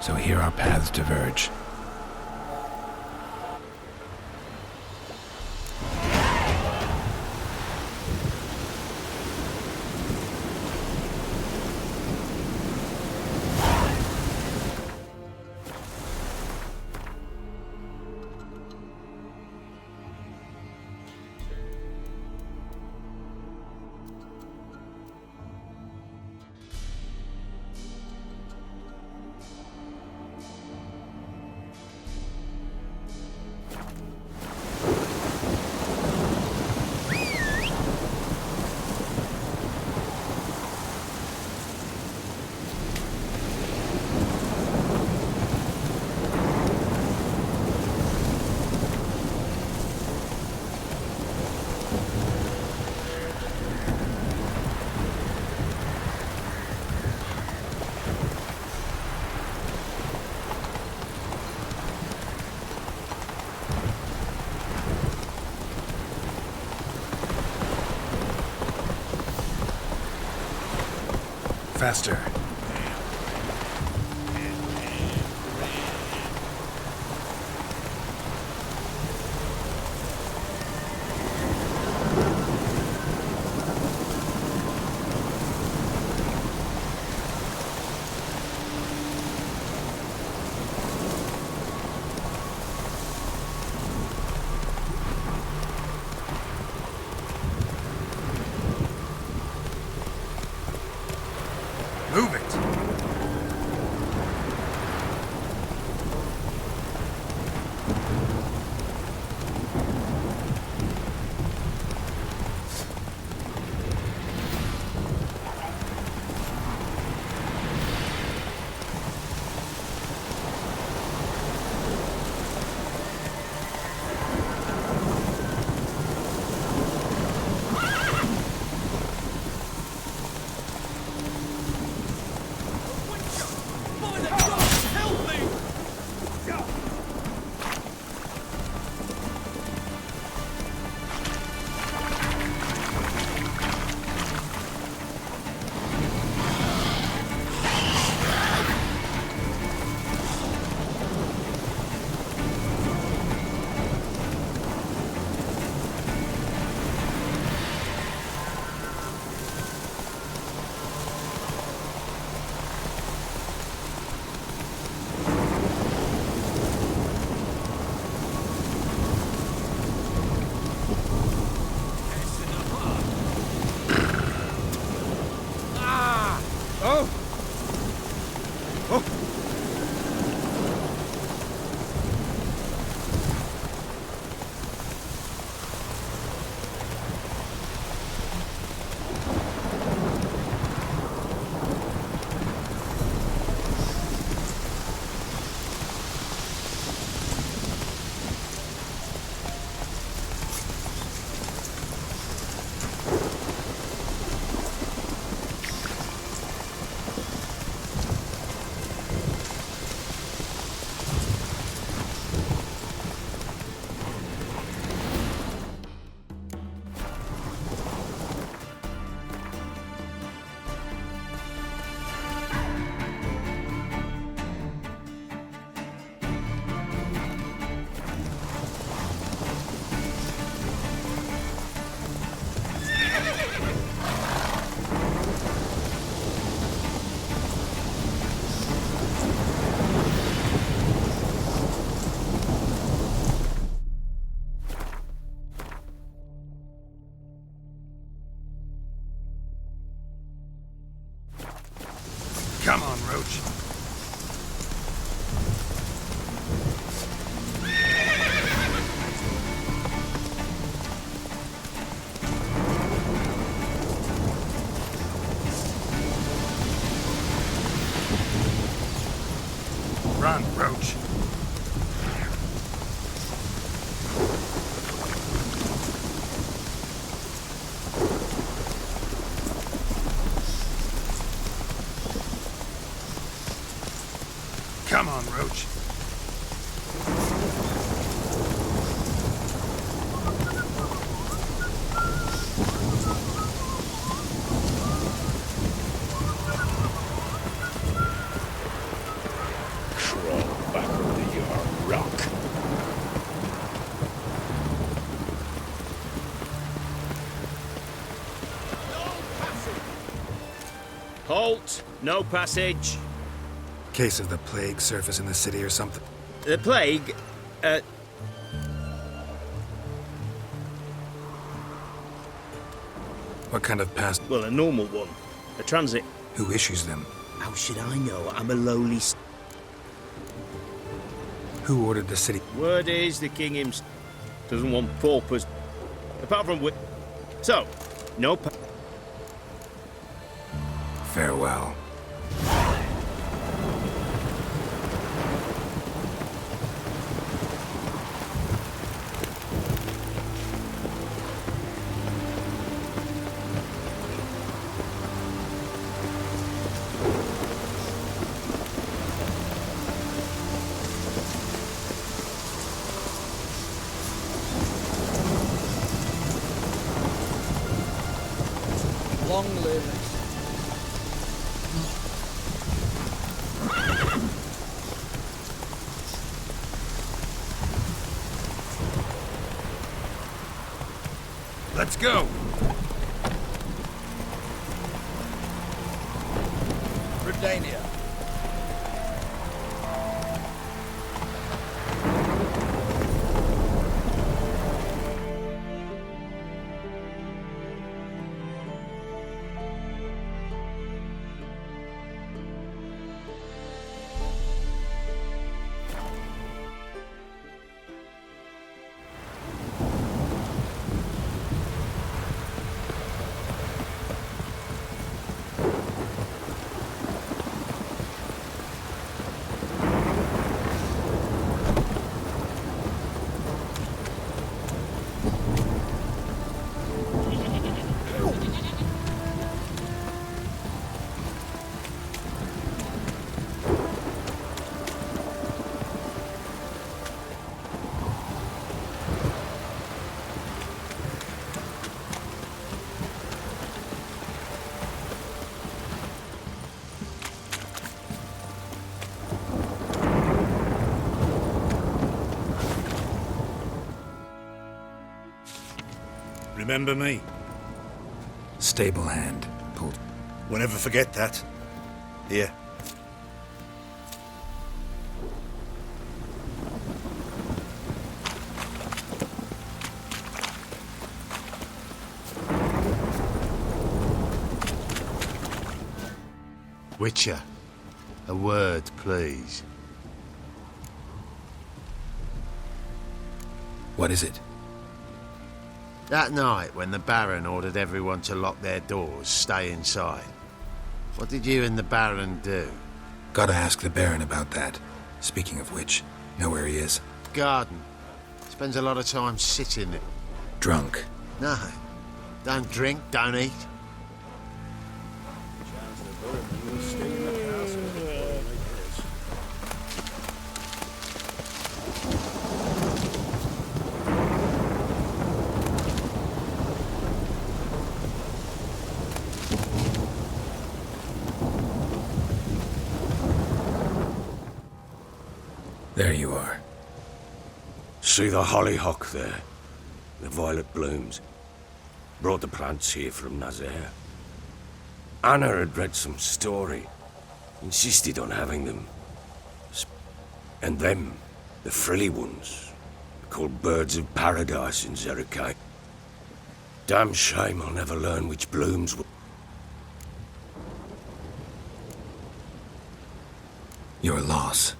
So here our paths diverge. Faster. Move it! Come on, Roach. Run, Roach. Come on, Roach. Halt! No passage. Case of the plague surface in the city or something. The plague? What kind of pass? Well, a normal one. A transit. Who issues them? How should I know? I'm a lowly... Who ordered the city? Word is the king himself doesn't want paupers. Apart from... So, no Farewell. Long live it. Let's go! Britannia. Remember me? Stable hand. Pulled. Won't ever forget that. Here. Witcher, a word, please. What is it? That night, when the Baron ordered everyone to lock their doors, stay inside. What did you and the Baron do? Gotta ask the Baron about that. Speaking of which, know where he is? Garden. Spends a lot of time sitting there. Drunk. No. Don't drink, don't eat. There you are. See the hollyhock there? The violet blooms. Brought the plants here from Nazaire. Anna had read some story. Insisted on having them. And them, the frilly ones, called birds of paradise in Zerikite. Damn shame I'll never learn which blooms were. Your loss.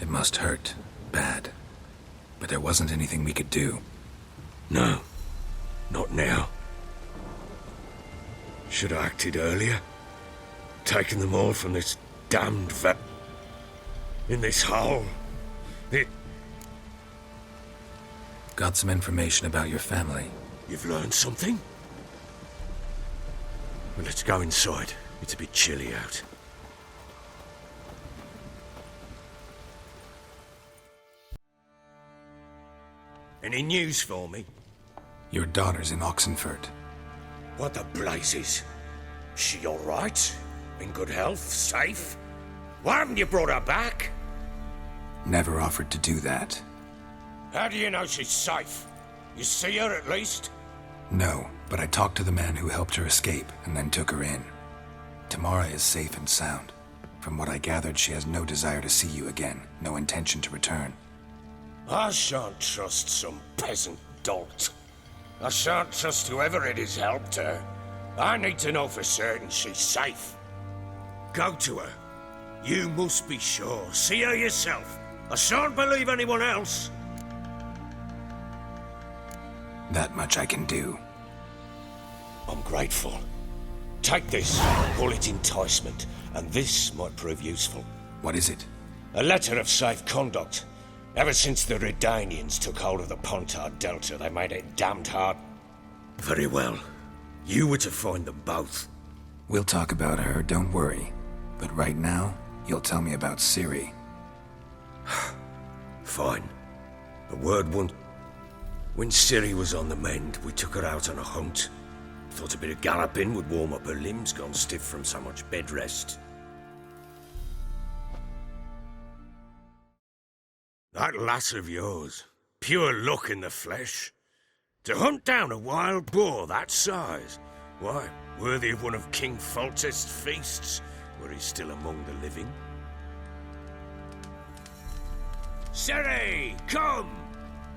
It must hurt. Bad. But there wasn't anything we could do. No. Not now. Should have acted earlier. Taken them all from this damned in this hole. Got some information about your family. You've learned something? Well, let's go inside. It's a bit chilly out. Any news for me? Your daughter's in Oxenfurt. What the blazes? She all right? In good health? Safe? Why haven't you brought her back? Never offered to do that. How do you know she's safe? You see her at least? No, but I talked to the man who helped her escape and then took her in. Tamara is safe and sound. From what I gathered, she has no desire to see you again, no intention to return. I shan't trust some peasant dolt. I shan't trust whoever it is helped her. I need to know for certain she's safe. Go to her. You must be sure. See her yourself. I shan't believe anyone else. That much I can do. I'm grateful. Take this, call it enticement, and this might prove useful. What is it? A letter of safe conduct. Ever since the Redanians took hold of the Pontard Delta, they made it damned hard. Very well. You were to find them both. We'll talk about her, don't worry. But right now, you'll tell me about Ciri. Fine. The word won't... When Ciri was on the mend, we took her out on a hunt. Thought a bit of galloping would warm up her limbs, gone stiff from so much bed rest. That lass of yours, pure luck in the flesh. To hunt down a wild boar that size, why, worthy of one of King Foltest's feasts, were he still among the living. Ciri, come!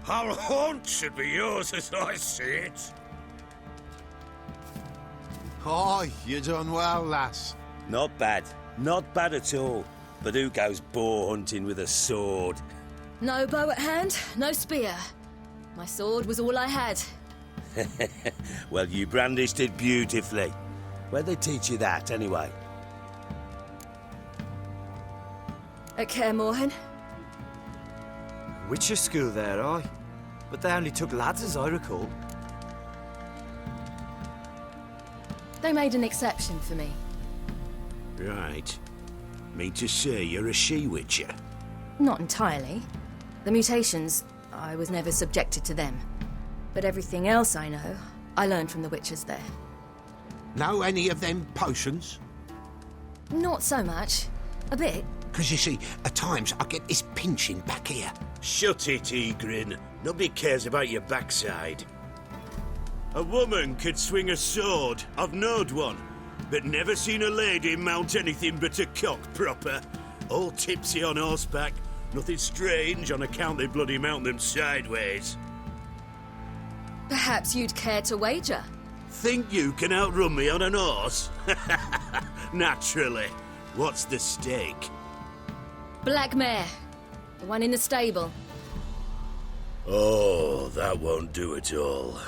Our haunt should be yours as I see it. Aye, you done well, lass. Not bad. Not bad at all. But who goes boar hunting with a sword? No bow at hand, no spear. My sword was all I had. Well, you brandished it beautifully. Where'd they teach you that, anyway? At Kaer Morhen. Witcher school there, aye. But they only took lads, as I recall. They made an exception for me. Right. Mean to say you're a she-witcher? Not entirely. The mutations, I was never subjected to them. But everything else I know, I learned from the witches there. Know any of them potions? Not so much. A bit. 'Cause you see, at times I get this pinching back here. Shut it, Egrin. Nobody cares about your backside. A woman could swing a sword. I've knowed one. But never seen a lady mount anything but a cock proper. All tipsy on horseback. Nothing strange on account they bloody mount them sideways. Perhaps you'd care to wager? Think you can outrun me on an horse? Naturally. What's the stake? Black mare. The one in the stable. Oh, that won't do it all.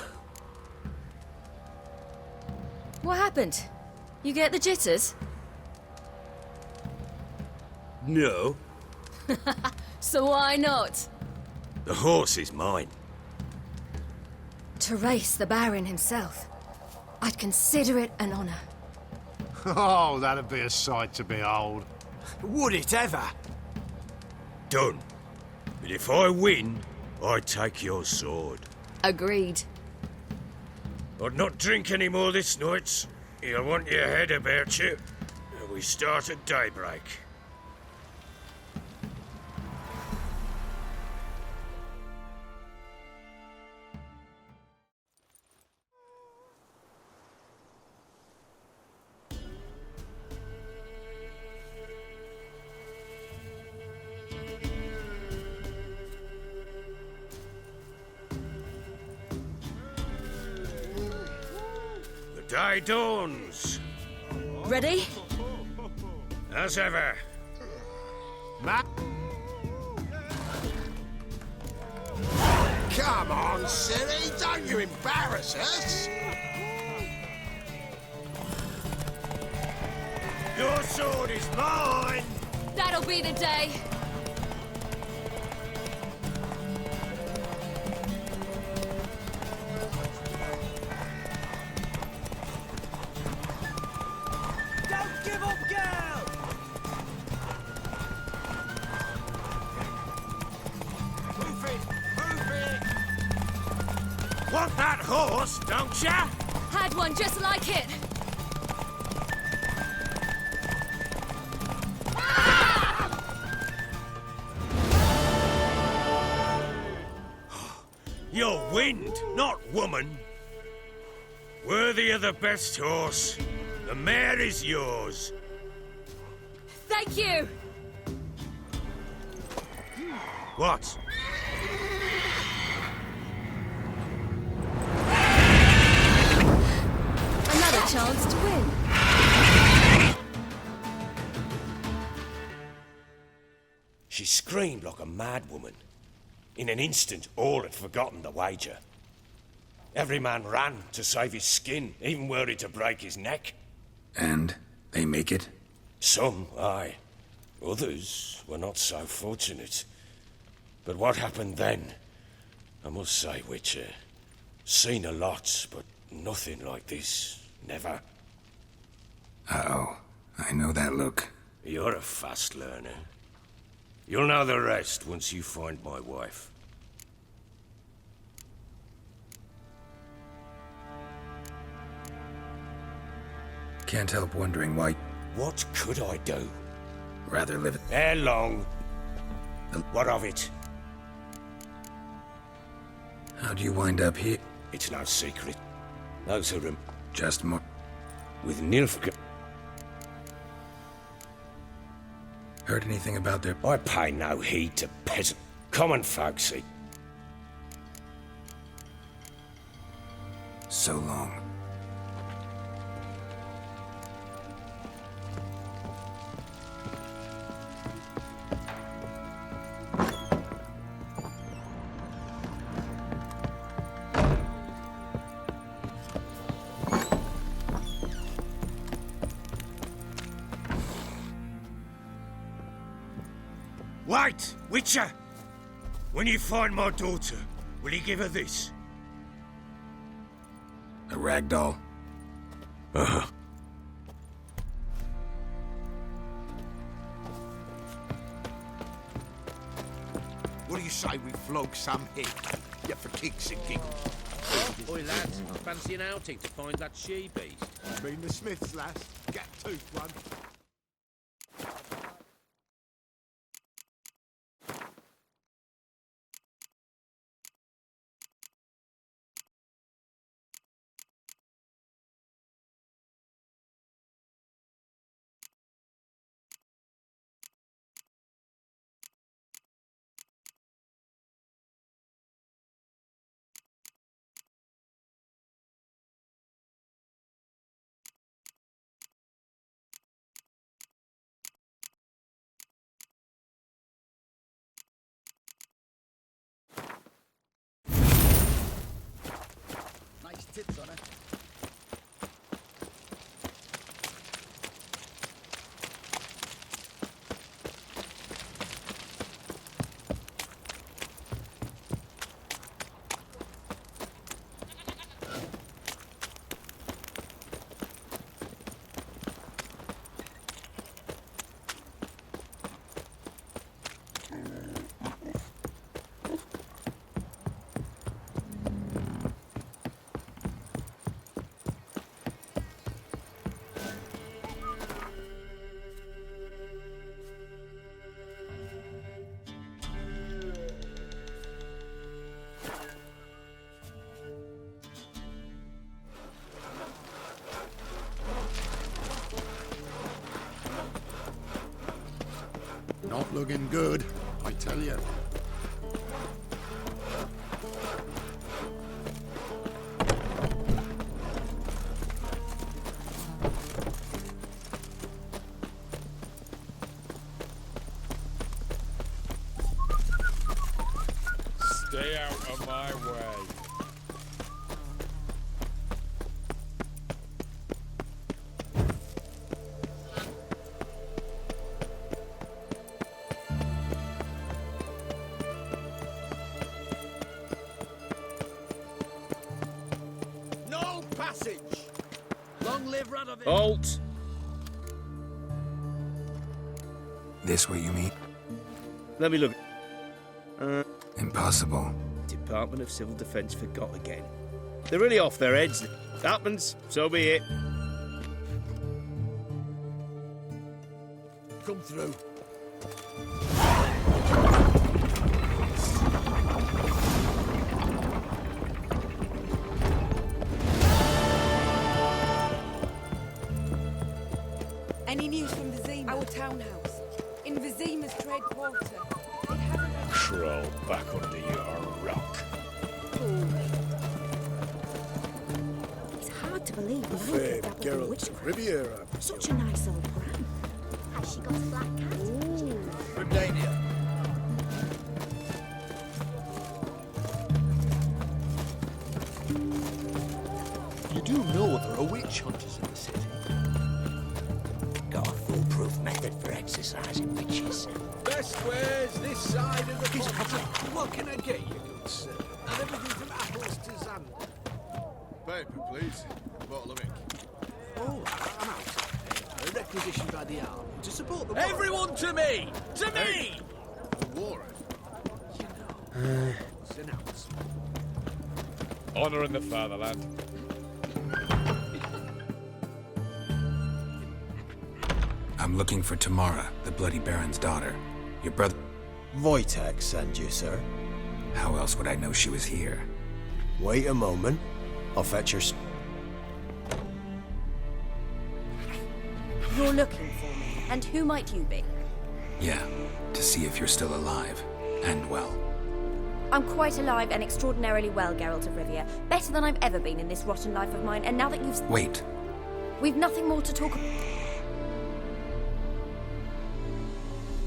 What happened? You get the jitters? No. So why not? The horse is mine. To race the Baron himself. I'd consider it an honor. Oh, that'd be a sight to behold. Would it ever? Done. But if I win, I take your sword. Agreed. I'd not drink any more this night. You'll want your head about you. We start at daybreak. Day dawns. Ready? As ever. Come on, Ciri, don't you embarrass us. Your sword is mine. That'll be the day. Want that horse, don't ya? Had one just like it. You're wind, not woman. Worthy of the best horse. The mare is yours. Thank you! What? Another chance to win. She screamed like a mad woman. In an instant, all had forgotten the wager. Every man ran to save his skin, even were it to break his neck. And they make it? Some, aye. Others were not so fortunate. But what happened then? I must say, Witcher, seen a lot, but nothing like this. Never. Uh-oh. I know that look. You're a fast learner. You'll know the rest once you find my wife. Can't help wondering why... What could I do? Rather live... Ere long. What of it? How do you wind up here? It's no secret. Those who Just more... with Nilfgaard. Heard anything about their... I pay no heed to peasant. Common folk see. So long. Wait, Witcher! When you find my daughter, will you give her this? A rag doll? Uh-huh. What do you say we flog some head? Yeah, for kicks and giggles. Oi, lads, fancy an outing to find that she-beast? I mean the Smiths, lass. Gap-toothed one. Nice tips on it. Not looking good, I tell you. Stay out of my way. No passage! Long live Radovid! Halt! This what you mean? Let me look. Impossible. Department of Civil Defence forgot again. They're really off their heads. Happens, so be it. Come through. Any news from Vizima? Our townhouse. In Vizima's trade quarter. They haven't... Crawl back under your rock. It's hard to believe Fair Nike dabbled in Geralt witchcraft. Riviera. Such a nice old pram. Has she got a black cat? Redania. You do know there are witch hunters in the city. Got a foolproof method for exercising witches. Best ways this side of the pond. What can I get you, good sir? And everything from apples to xanthan. Paper, please. A bottle of ink. Oh, I'm out. A requisition by the army to support the war. Everyone to me! To me! The war effort. You know. It's an ounce. Honor in the fatherland. I'm looking for Tamara, the Bloody Baron's daughter. Your brother... Wojtek sent you, sir. How else would I know she was here? Wait a moment. I'll fetch her... You're looking for me. And who might you be? Yeah, to see if you're still alive. And well. I'm quite alive and extraordinarily well, Geralt of Rivia. Better than I've ever been in this rotten life of mine, and now that you've... Wait. We've nothing more to talk about.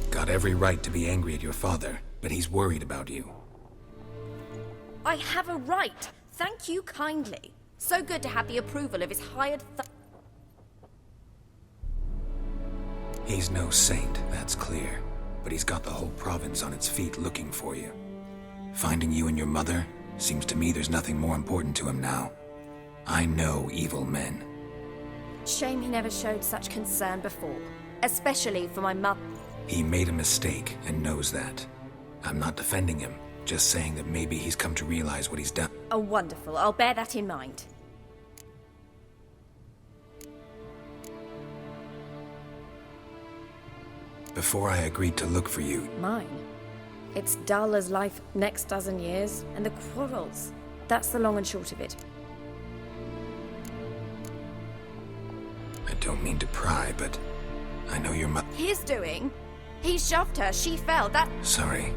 Got every right to be angry at your father, but he's worried about you. I have a right. Thank you kindly. So good to have the approval of his hired He's no saint, that's clear. But he's got the whole province on its feet looking for you. Finding you and your mother, seems to me there's nothing more important to him now. I know evil men. Shame he never showed such concern before. Especially for my mother. He made a mistake and knows that. I'm not defending him, just saying that maybe he's come to realize what he's done. Oh, wonderful. I'll bear that in mind. Before I agreed to look for you, Mine? It's dull as life next dozen years, and the quarrels. That's the long and short of it. I don't mean to pry, but I know your mother. His doing? He shoved her, she fell, that... Sorry.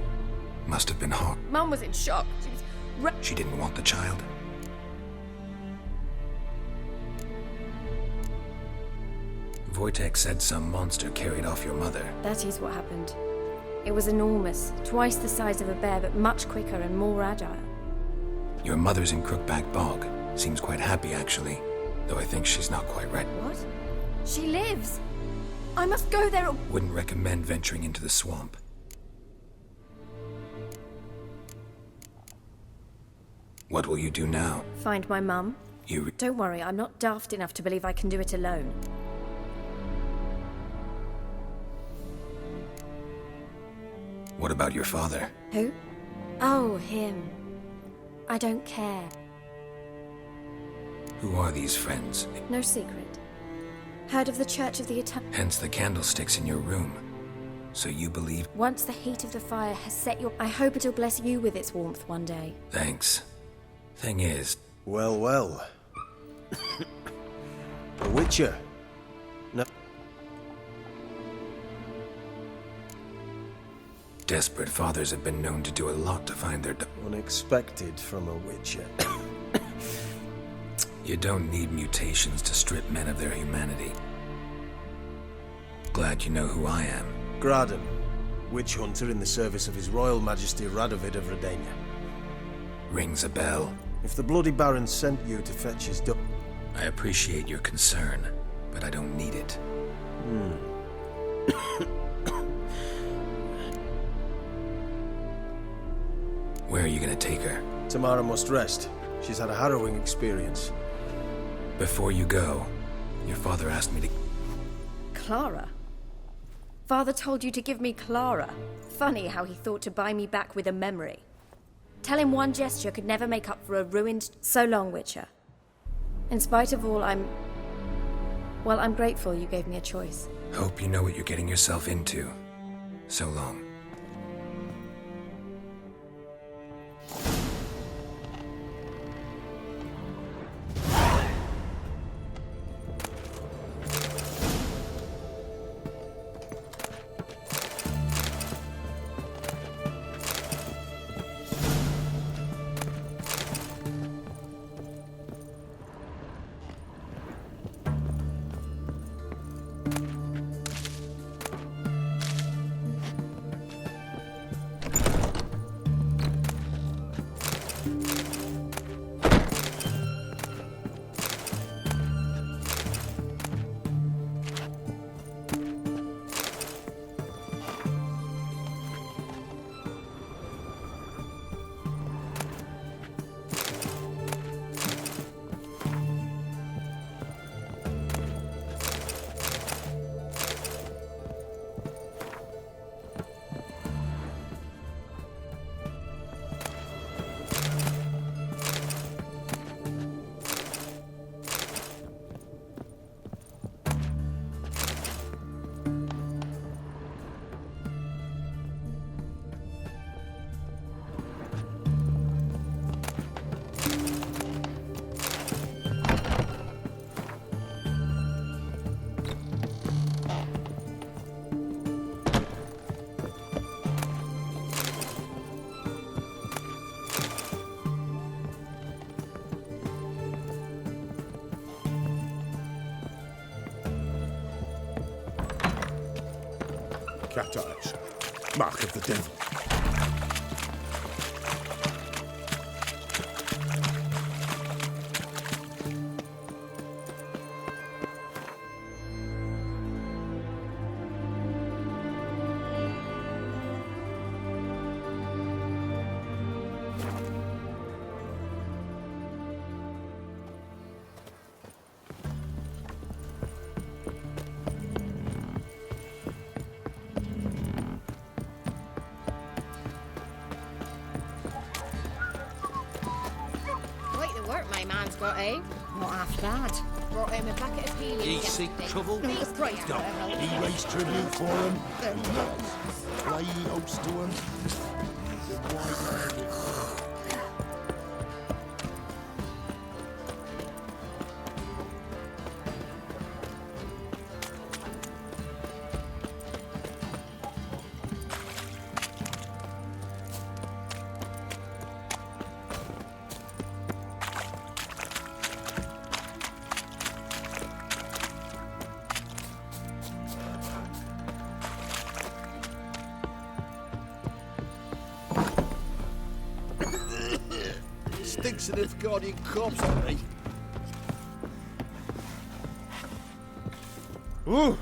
Must have been hard. Mum was in shock. She was... She didn't want the child? Wojtek said some monster carried off your mother. That is what happened. It was enormous, twice the size of a bear, but much quicker and more agile. Your mother's in Crookback Bog. Seems quite happy, actually. Though I think she's not quite right. What? She lives! I must go there at... Wouldn't recommend venturing into the swamp. What will you do now? Find my mum. You... Don't worry, I'm not daft enough to believe I can do it alone. What about your father? Who? Oh, him. I don't care. Who are these friends? No secret. Heard of the Church of the Eternal... Hence the candlesticks in your room. So you believe... Once the heat of the fire has set your... I hope it'll bless you with its warmth one day. Thanks. Thing is... Well, well. A witcher. No... Desperate fathers have been known to do a lot to find their... Unexpected from a witcher. You don't need mutations to strip men of their humanity. Glad you know who I am. Graden, witch hunter in the service of His Royal Majesty Radovid of Redania. Rings a bell. If the Bloody Baron sent you to fetch his I appreciate your concern, but I don't need it. Where are you gonna take her? Tamara must rest. She's had a harrowing experience. Before you go, your father asked me to... Clara? Father told you to give me Clara. Funny how he thought to buy me back with a memory. Tell him one gesture could never make up for a ruined... So long, Witcher. In spite of all, Well, I'm grateful you gave me a choice. Hope you know what you're getting yourself into. So long. cat eyes. Mark of the devil. Quite the work my man's got, eh? Not half bad. Brought him a bucket of helium. He seek trouble? He raised tribute for him. Played host to him. Stinks of this guardian corpse on me. Ooh.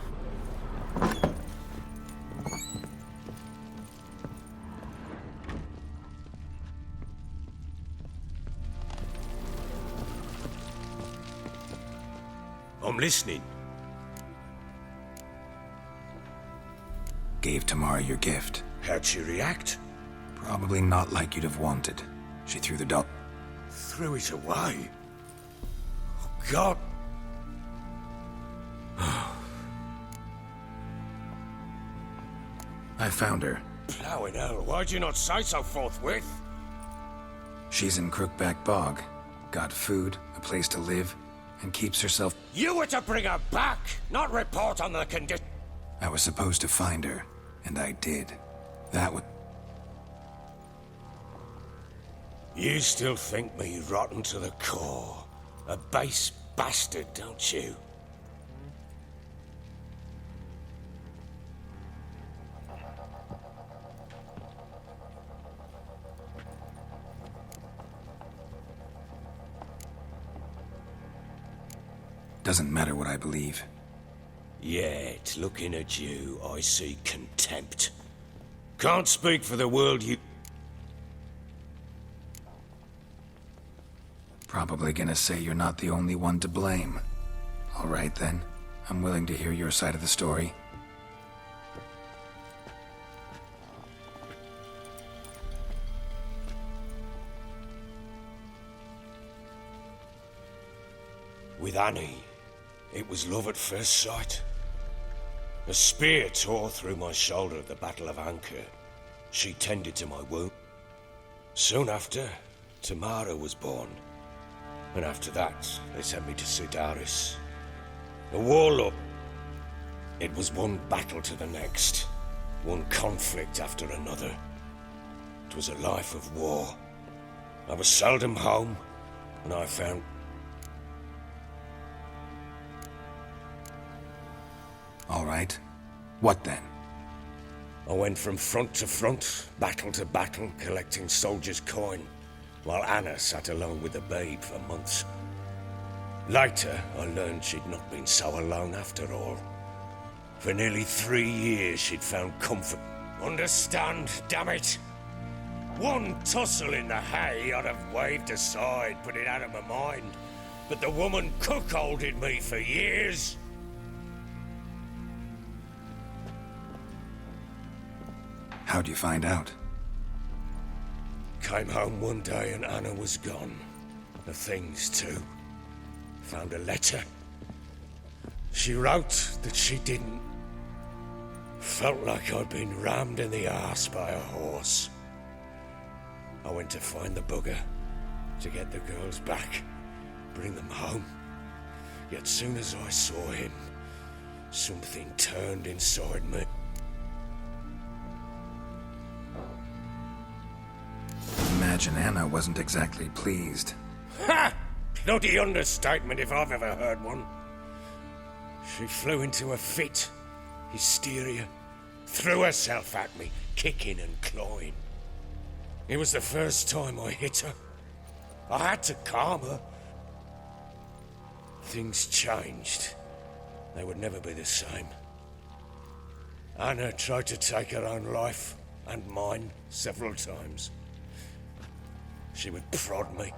I'm listening. Gave Tamara your gift. How'd she react? Probably not like you'd have wanted. She threw the doll. Threw it away? Oh, God. I found her. Plowing hell, why'd you not say so forthwith? She's in Crookback Bog. Got food, a place to live, and keeps herself... You were to bring her back, not report on the condition. I was supposed to find her, and I did. That would... You still think me rotten to the core. A base bastard, don't you? Doesn't matter what I believe. Yet, looking at you, I see contempt. Can't speak for the world you... Probably gonna say you're not the only one to blame. All right then. I'm willing to hear your side of the story. With Annie, it was love at first sight. A spear tore through my shoulder at the Battle of Anchor. She tended to my wound. Soon after, Tamara was born. And after that, they sent me to Sidaris. A warlock. It was one battle to the next. One conflict after another. It was a life of war. I was seldom home, and I found... All right. What then? I went from front to front, battle to battle, collecting soldiers' coin, while Anna sat alone with the babe for months. Later, I learned she'd not been so alone after all. For nearly 3 years, she'd found comfort. Understand, damn it! One tussle in the hay I'd have waved aside, put it out of my mind. But the woman cuckolded me for years. How'd you find out? Came home one day and Anna was gone. The things, too. Found a letter. She wrote that she didn't. Felt like I'd been rammed in the arse by a horse. I went to find the bugger, to get the girls back, bring them home. Yet soon as I saw him, something turned inside me. Imagine Anna wasn't exactly pleased. Ha! Bloody understatement if I've ever heard one. She flew into a fit. Hysteria. threw herself at me, kicking and clawing. It was the first time I hit her. I had to calm her. Things changed. They would never be the same. Anna tried to take her own life, and mine, several times. She would prod me.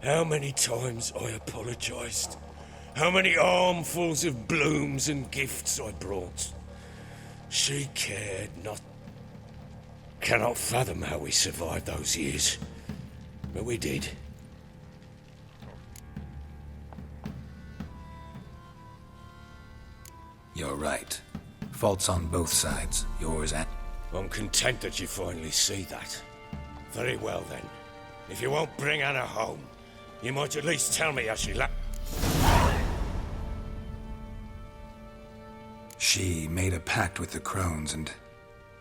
How many times I apologized. How many armfuls of blooms and gifts I brought. She cared not. Cannot fathom how we survived those years. But we did. You're right. Faults on both sides, yours and... I'm content that you finally see that. Very well then. If you won't bring Anna home, you might at least tell me how she She made a pact with the crones and...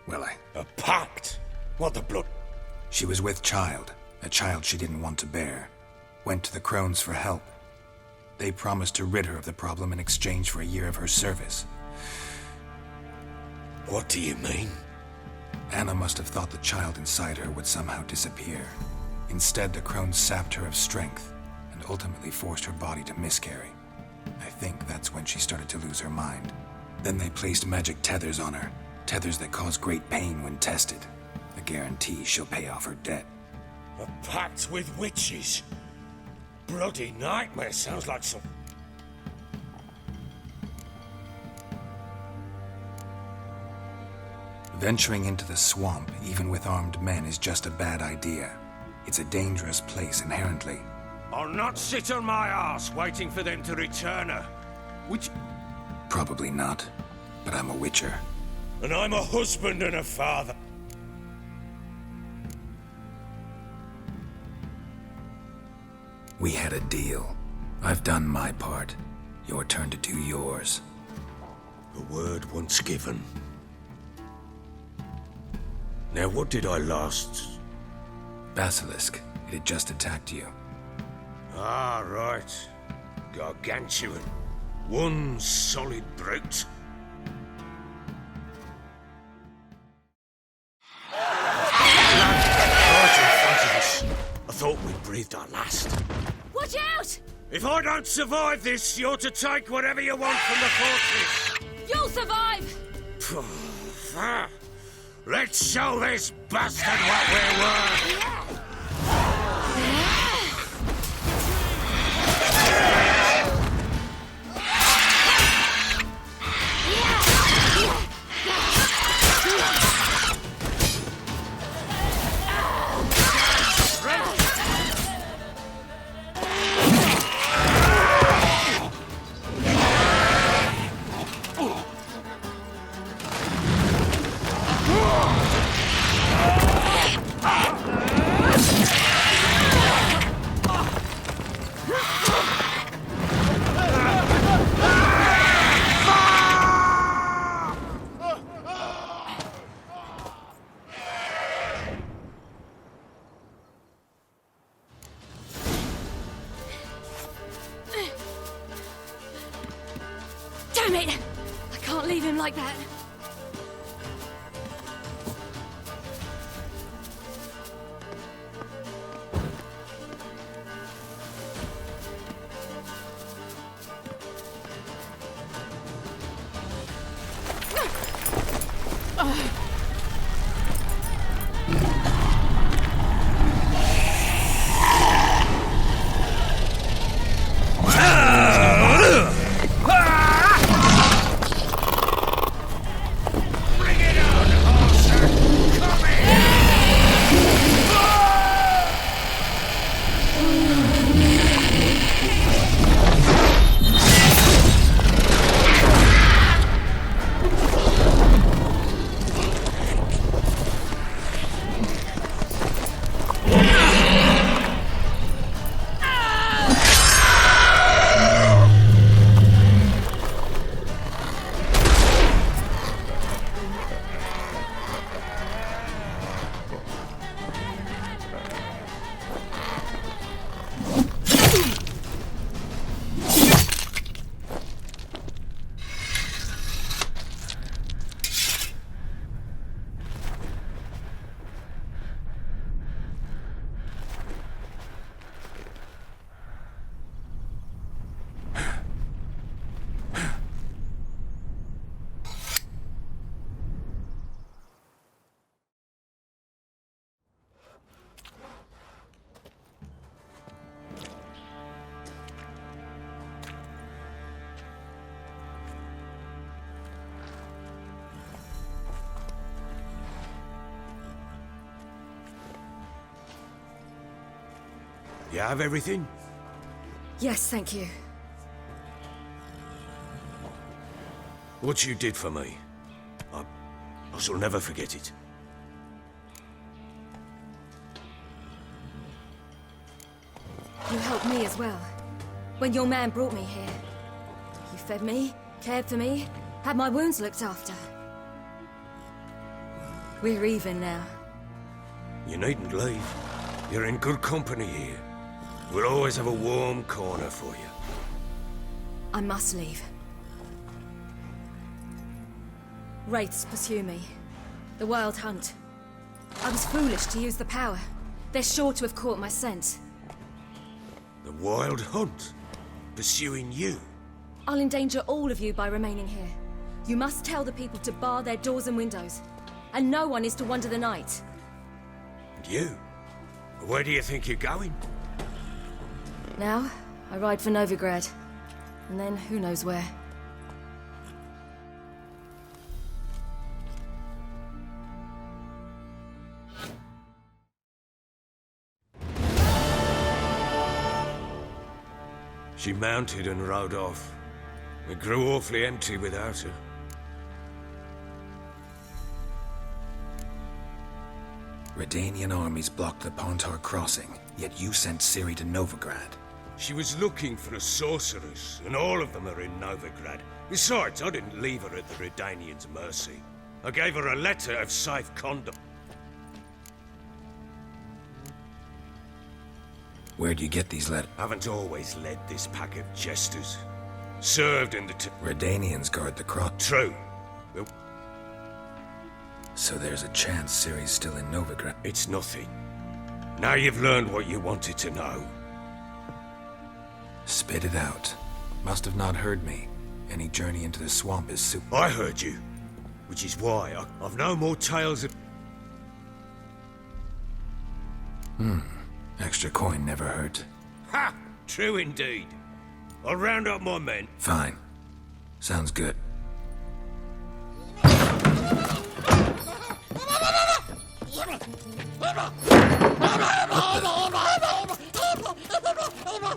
well, A pact? What the blood? She was with child, a child she didn't want to bear. Went to the crones for help. They promised to rid her of the problem in exchange for a year of her service. What do you mean? Anna must have thought the child inside her would somehow disappear. Instead, the crones sapped her of strength and ultimately forced her body to miscarry. I think that's when she started to lose her mind. Then they placed magic tethers on her, tethers that cause great pain when tested. A guarantee she'll pay off her debt. A pact with witches? Bloody nightmare, sounds like some... Venturing into the swamp, even with armed men, is just a bad idea. It's a dangerous place inherently. I'll not sit on my ass waiting for them to return her. Which... Probably not, but I'm a witcher. And I'm a husband and a father. We had a deal. I've done my part. Your turn to do yours. A word once given. Now, what did I last... Basilisk. It had just attacked you. Ah, right. Gargantuan. One solid brute. Right in front of us. I thought we breathed our last. Watch out! If I don't survive this, you're to take whatever you want from the fortress. You'll survive! Let's show this bastard what we're worth! Damn it! I can't leave him like that. You have everything? Yes, thank you. What you did for me, I shall never forget it. You helped me as well. When your man brought me here. You fed me, cared for me, had my wounds looked after. We're even now. You needn't leave. You're in good company here. We'll always have a warm corner for you. I must leave. Wraiths pursue me. The Wild Hunt. I was foolish to use the power. They're sure to have caught my scent. The Wild Hunt? Pursuing you? I'll endanger all of you by remaining here. You must tell the people to bar their doors and windows. And no one is to wander the night. And you? Where do you think you're going? Now, I ride for Novigrad. And then who knows where. She mounted and rode off. It grew awfully empty without her. Redanian armies blocked the Pontar crossing, yet you sent Ciri to Novigrad. She was looking for a sorceress, and all of them are in Novigrad. Besides, I didn't leave her at the Redanians' mercy. I gave her a letter of safe conduct. Where'd you get these letters? Haven't always led this pack of jesters. Served in the Redanians guard the cross. True. So there's a chance Ciri's still in Novigrad. It's nothing. Now you've learned what you wanted to know. Spit it out. Must have not heard me. Any journey into the swamp is soup. I heard you. Which is why I've no more tales of... Extra coin never hurt. Ha! True indeed. I'll round up my men. Fine. Sounds good.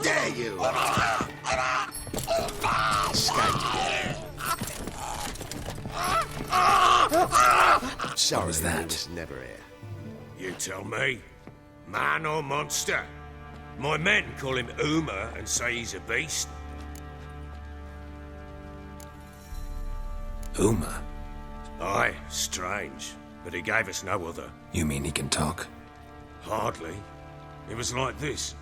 Dare you! I'm sorry was that? he was never here. You tell me. Man or monster? My men call him Uma and say he's a beast. Uma? Aye, strange. But he gave us no other. You mean he can talk? Hardly. It was like this.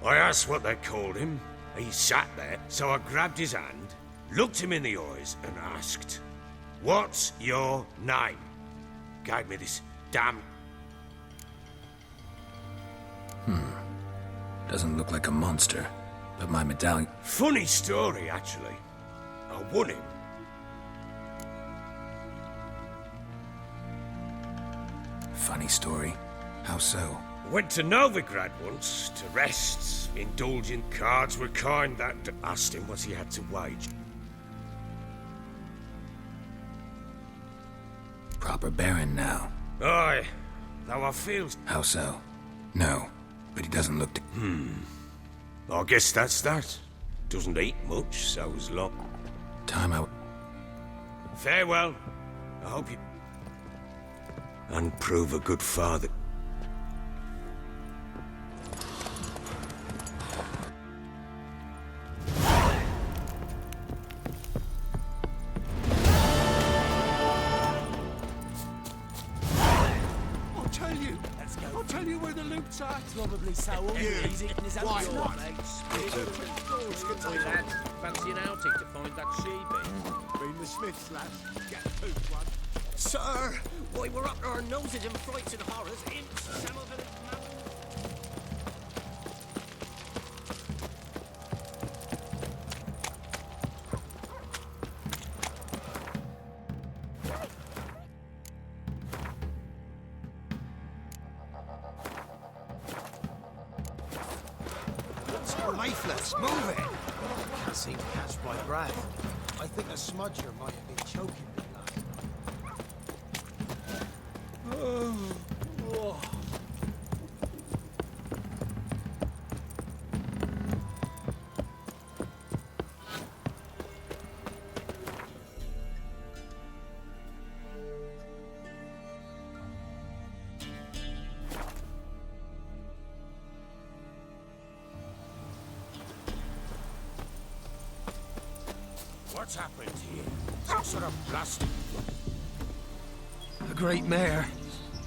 I asked what they called him. He sat there, so I grabbed his hand, looked him in the eyes, and asked, "What's your name?" Gave me this damn... Doesn't look like a monster, but my medallion... Funny story, actually. I won him. Funny story. How so? Went to Novigrad once to rest, indulging cards were kind that asked him what he had to wage. Proper Baron now. Aye, though I feel... How so? No, but he doesn't look to... I guess that's that. Doesn't eat much, so's lot. Time out. Farewell. I hope you... And prove a good father. I'll tell you where the loot's at. Probably so. He's eating his own Why? Fancy an outing to find that sheep? Been the Smiths, lads. Get a poop one. Sir, why we're up to our noses in frights and horrors. Imps, some of them... Lifeless, move it! Can't seem to catch my breath. I think a smudger might have been choking me last. What's happened here? Some sort of blast? A great mare.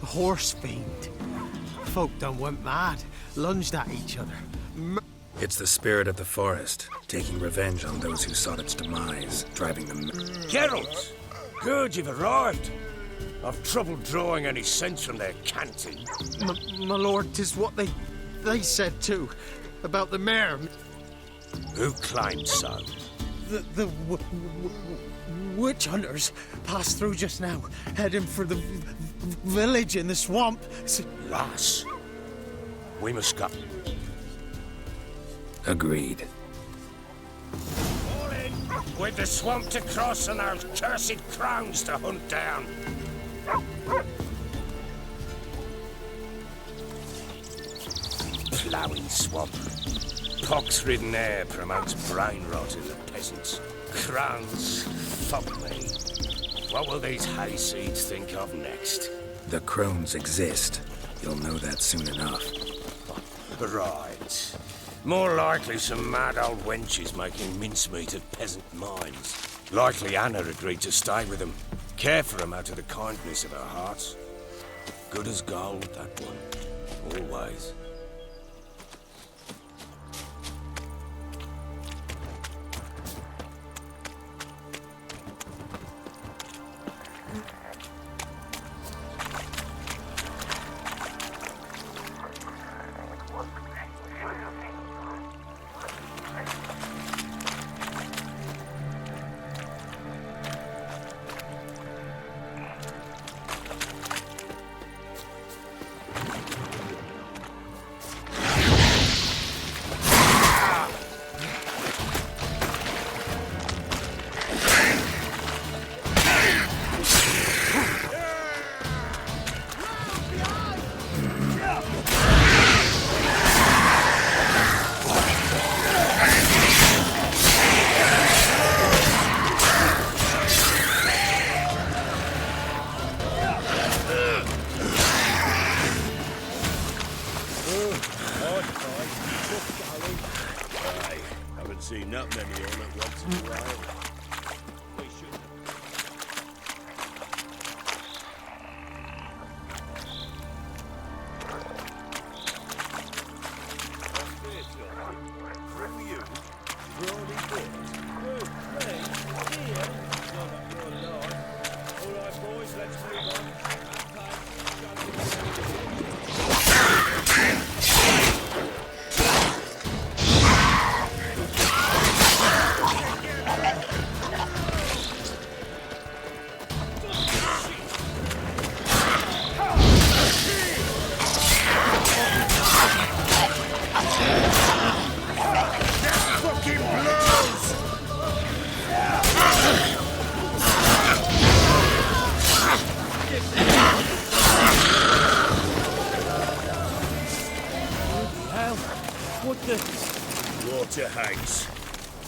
A horse fiend. Folk done went mad. Lunged at each other. It's the spirit of the forest, taking revenge on those who sought its demise, driving them... Geralt! Good, you've arrived. I've trouble drawing any sense from their canting. My lord, 'tis what they said too. About the mare. Who claimed so? The witch hunters passed through just now, heading for the village in the swamp. Lass, we must go. Agreed. All in, with the swamp to cross and our cursed crowns to hunt down. Ploughing swamp. Pox-ridden air promotes brain rot in the peasants. Crowns, fuck me. What will these hayseeds think of next? The crones exist. You'll know that soon enough. Right. More likely some mad old wenches making mincemeat at peasant mines. Likely Anna agreed to stay with them. Care for them out of the kindness of her heart. Good as gold, that one. Always. Seen that many on at once in a while. Water hags.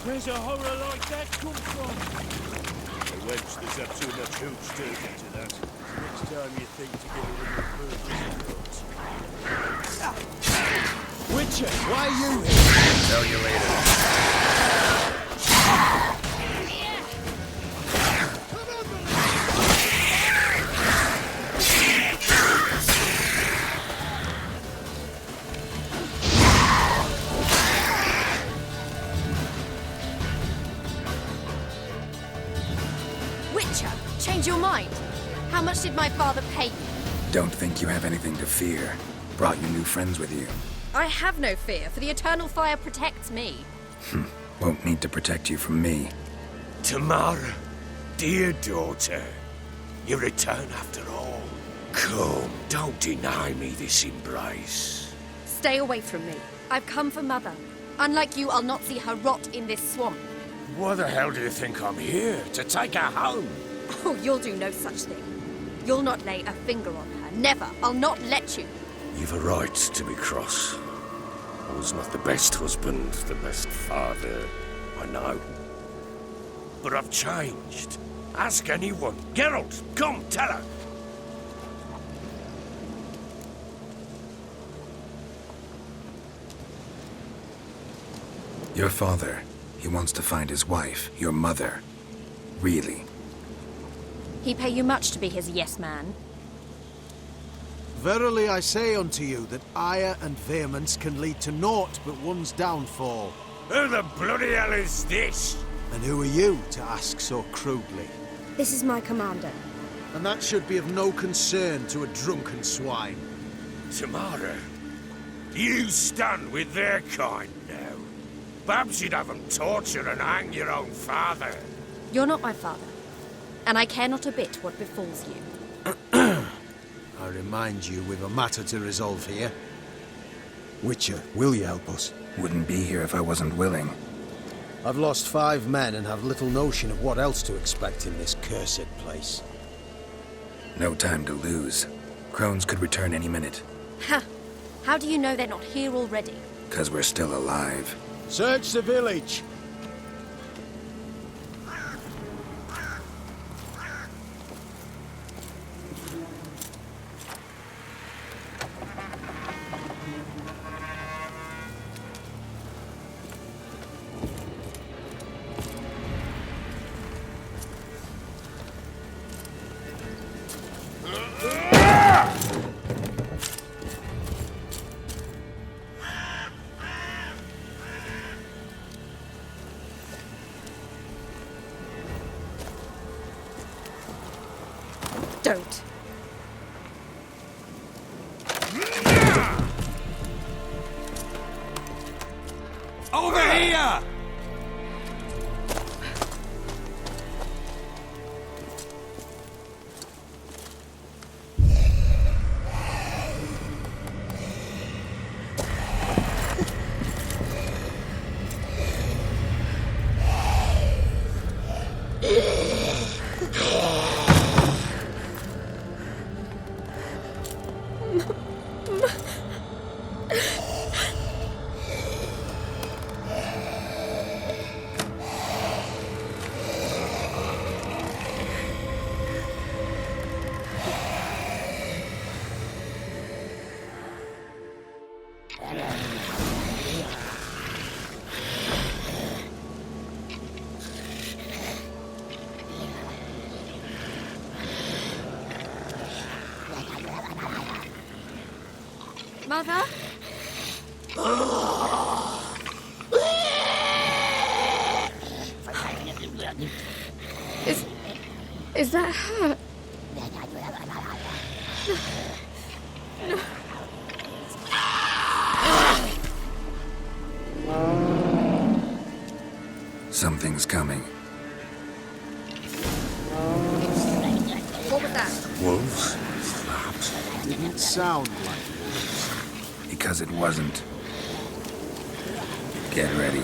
Where's a horror like that come from? The wench that's had too much hooch turned into that. Next time you think to get a little Witcher, why are you here? Tell you later. Change your mind? How much did my father pay you? Don't think you have anything to fear. Brought your new friends with you. I have no fear, for the eternal fire protects me. Won't need to protect you from me. Tamara, dear daughter, you return after all. Come, don't deny me this embrace. Stay away from me. I've come for Mother. Unlike you, I'll not see her rot in this swamp. Why the hell do you think I'm here? To take her home? Oh, you'll do no such thing. You'll not lay a finger on her. Never. I'll not let you. You've a right to be cross. I was not the best husband, the best father, I know. But I've changed. Ask anyone. Geralt, come, tell her. Your father, he wants to find his wife, your mother. Really? He pay you much to be his yes man? Verily I say unto you that ire and vehemence can lead to naught but one's downfall. Who the bloody hell is this? And who are you to ask so crudely? This is my commander. And that should be of no concern to a drunken swine. Tamara, you stand with their kind now. Perhaps you'd have them torture and hang your own father. You're not my father, and I care not a bit what befalls you. I remind you we've a matter to resolve here. Witcher, will you help us? Wouldn't be here if I wasn't willing. I've lost 5 men and have little notion of what else to expect in this cursed place. No time to lose. Crones could return any minute. Ha! How do you know they're not here already? 'Cause we're still alive. Search the village! Don't. Over here! Mother? Is that her? No. Something's coming. What was that? Wolves? Perhaps. Didn't sound like wolves. Because it wasn't. Get ready.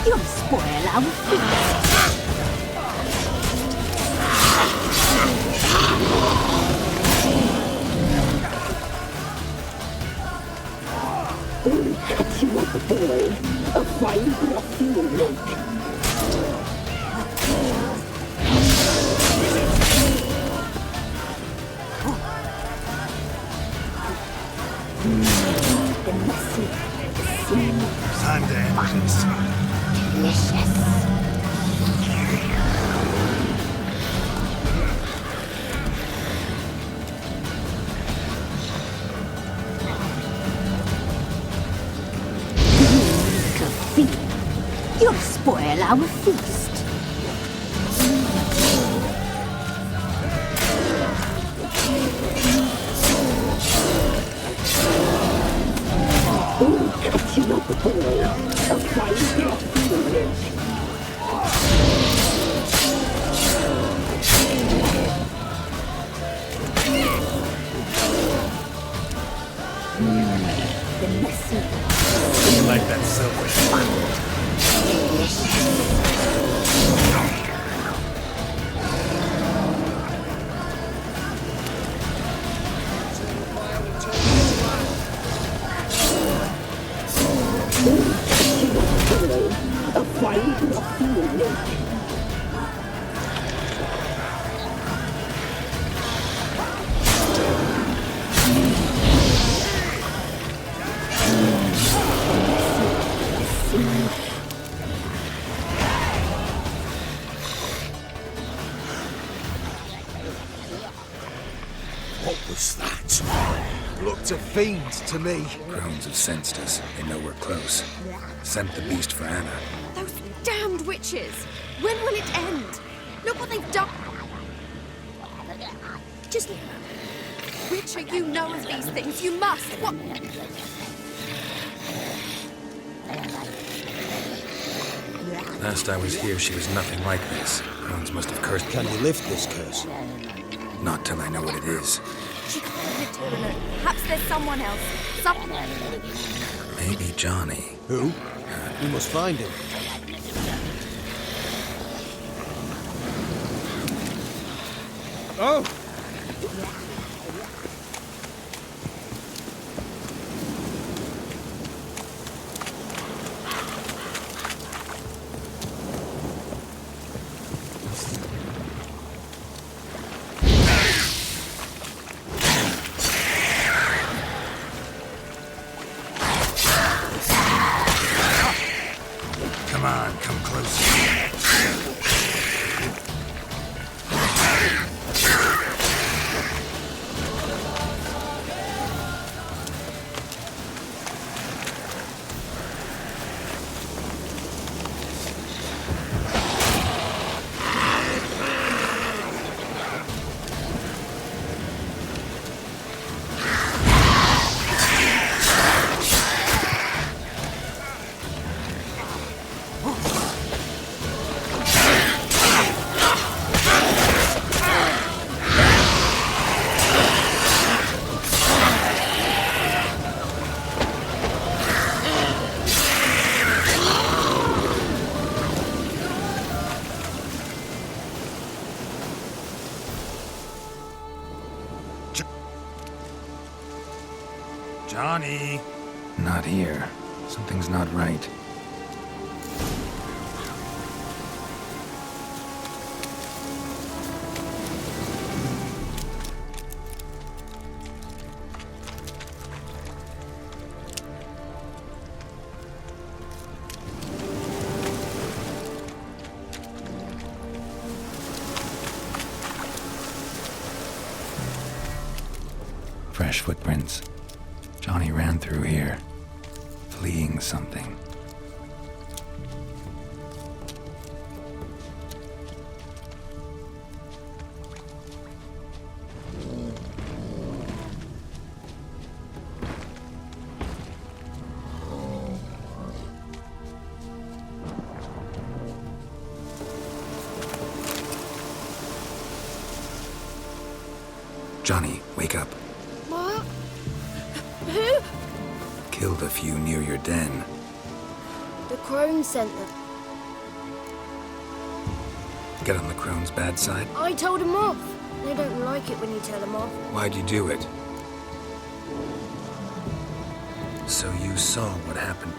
You'll spoil our feast. We'll cut you up, boy. A fine broth you will make. Time to end this. Delicious. You'll spoil our feast. We'll cut you up, boy. A fine broth you will make. You like that silver? What was that? Looked a fiend to me. Crones have sensed us. They know we're close. Sent the beast for Anna. Those damned witches! When will it end? Look what they've done! Just... Witcher, you know of these things. You must. What... Last I was here, she was nothing like this. Crones must have cursed. Can you lift this curse? Not till I know what it is. She can't have lived here alone. Perhaps there's someone else. Maybe Johnny. Who? We must find him. Oh! Come on, come closer. Johnny! Not here. Something's not right. Fresh footprints. Johnny ran through here, fleeing something. Johnny, wake up. What? Who? Killed a few near your den. The crone sent them. Get on the crone's bad side? I told them off. They don't like it when you tell them off. Why'd you do it? So you saw what happened.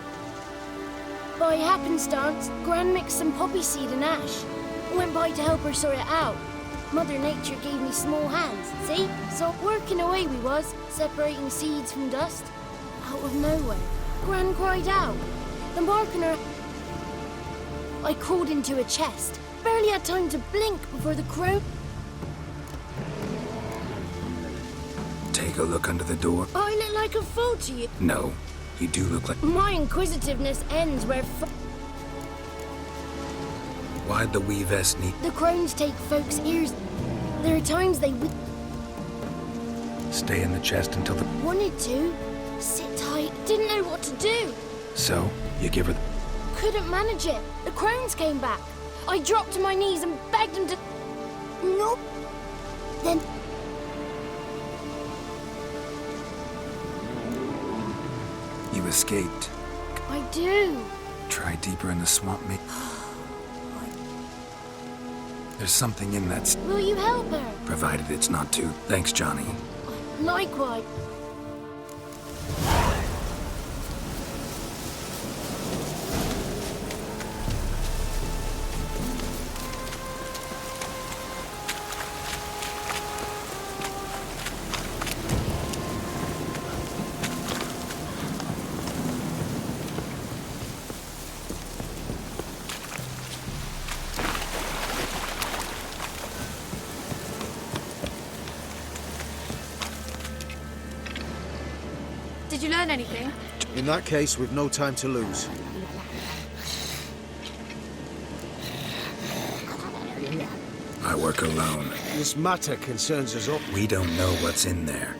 By happenstance, Gran mixed some poppy seed and ash. Went by to help her sort it out. Mother Nature gave me small hands, see? So working away we was, separating seeds from dust. Out of nowhere, Gran cried out. The mark on her... I crawled into a chest. Barely had time to blink before the crone... Take a look under the door. I look like a fool to you. No, you do look like... My inquisitiveness ends where... Why'd the wee vest need... The crones take folks' ears. There are times they... Stay in the chest until the... Wanted to. Sit tight. Didn't know what to do. So, you give her the... Couldn't manage it. The crones came back. I dropped to my knees and begged them to... Nope. Then... You escaped. I do. Try deeper in the swamp, mate. There's something in that. Will you help her? Provided it's not too. Thanks, Johnny. Likewise. Did you learn anything? In that case, we've no time to lose. I work alone. This matter concerns us all. We don't know what's in there.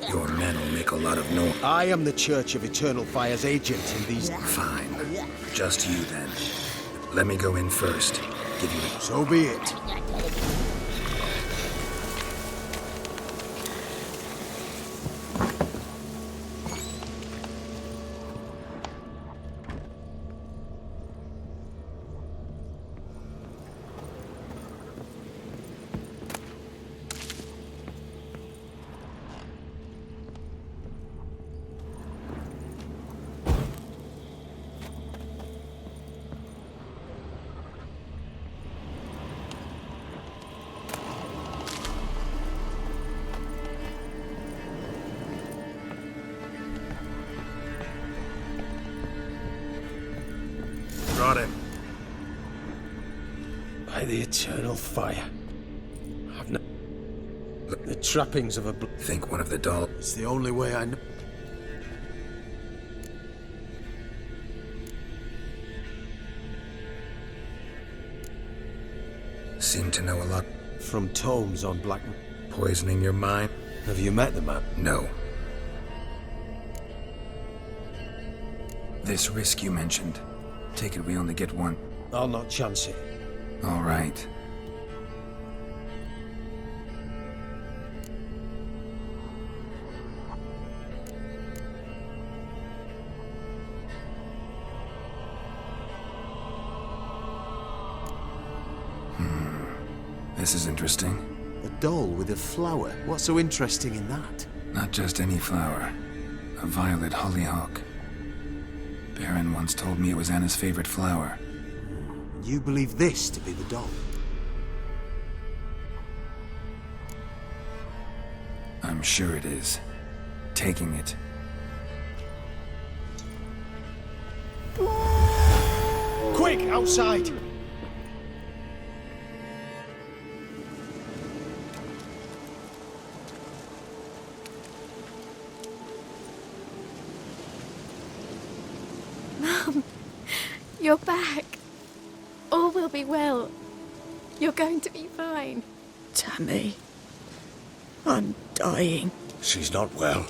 Your men will make a lot of noise. I am the Church of Eternal Fire's agent in these... Fine. Just you, then. Let me go in first. Give you... So be it. Got him. By the eternal fire. I've no... The trappings of a... Think one of the dolls. It's the only way I know. Seem to know a lot. From tomes on Black... Poisoning your mind? Have you met the man? No. This risk you mentioned. Take it we only get one. I'll not chance it. All right. This is interesting. A doll with a flower. What's so interesting in that? Not just any flower. A violet hollyhock. Baron once told me it was Anna's favorite flower. You believe this to be the doll? I'm sure it is. Taking it. Quick, outside! Mum, you're back. All will be well. You're going to be fine. Tammy, I'm dying. She's not well.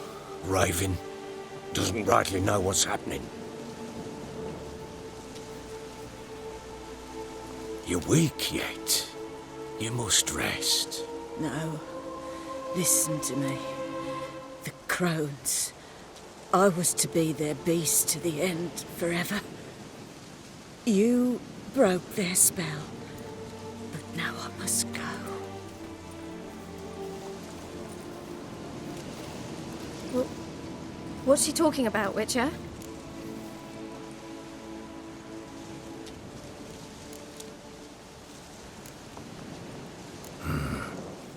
Raving. Doesn't rightly know what's happening. You're weak yet. You must rest. No, listen to me. The crones. I was to be their beast to the end, forever. You broke their spell, but now I must go. What's she talking about, Witcher?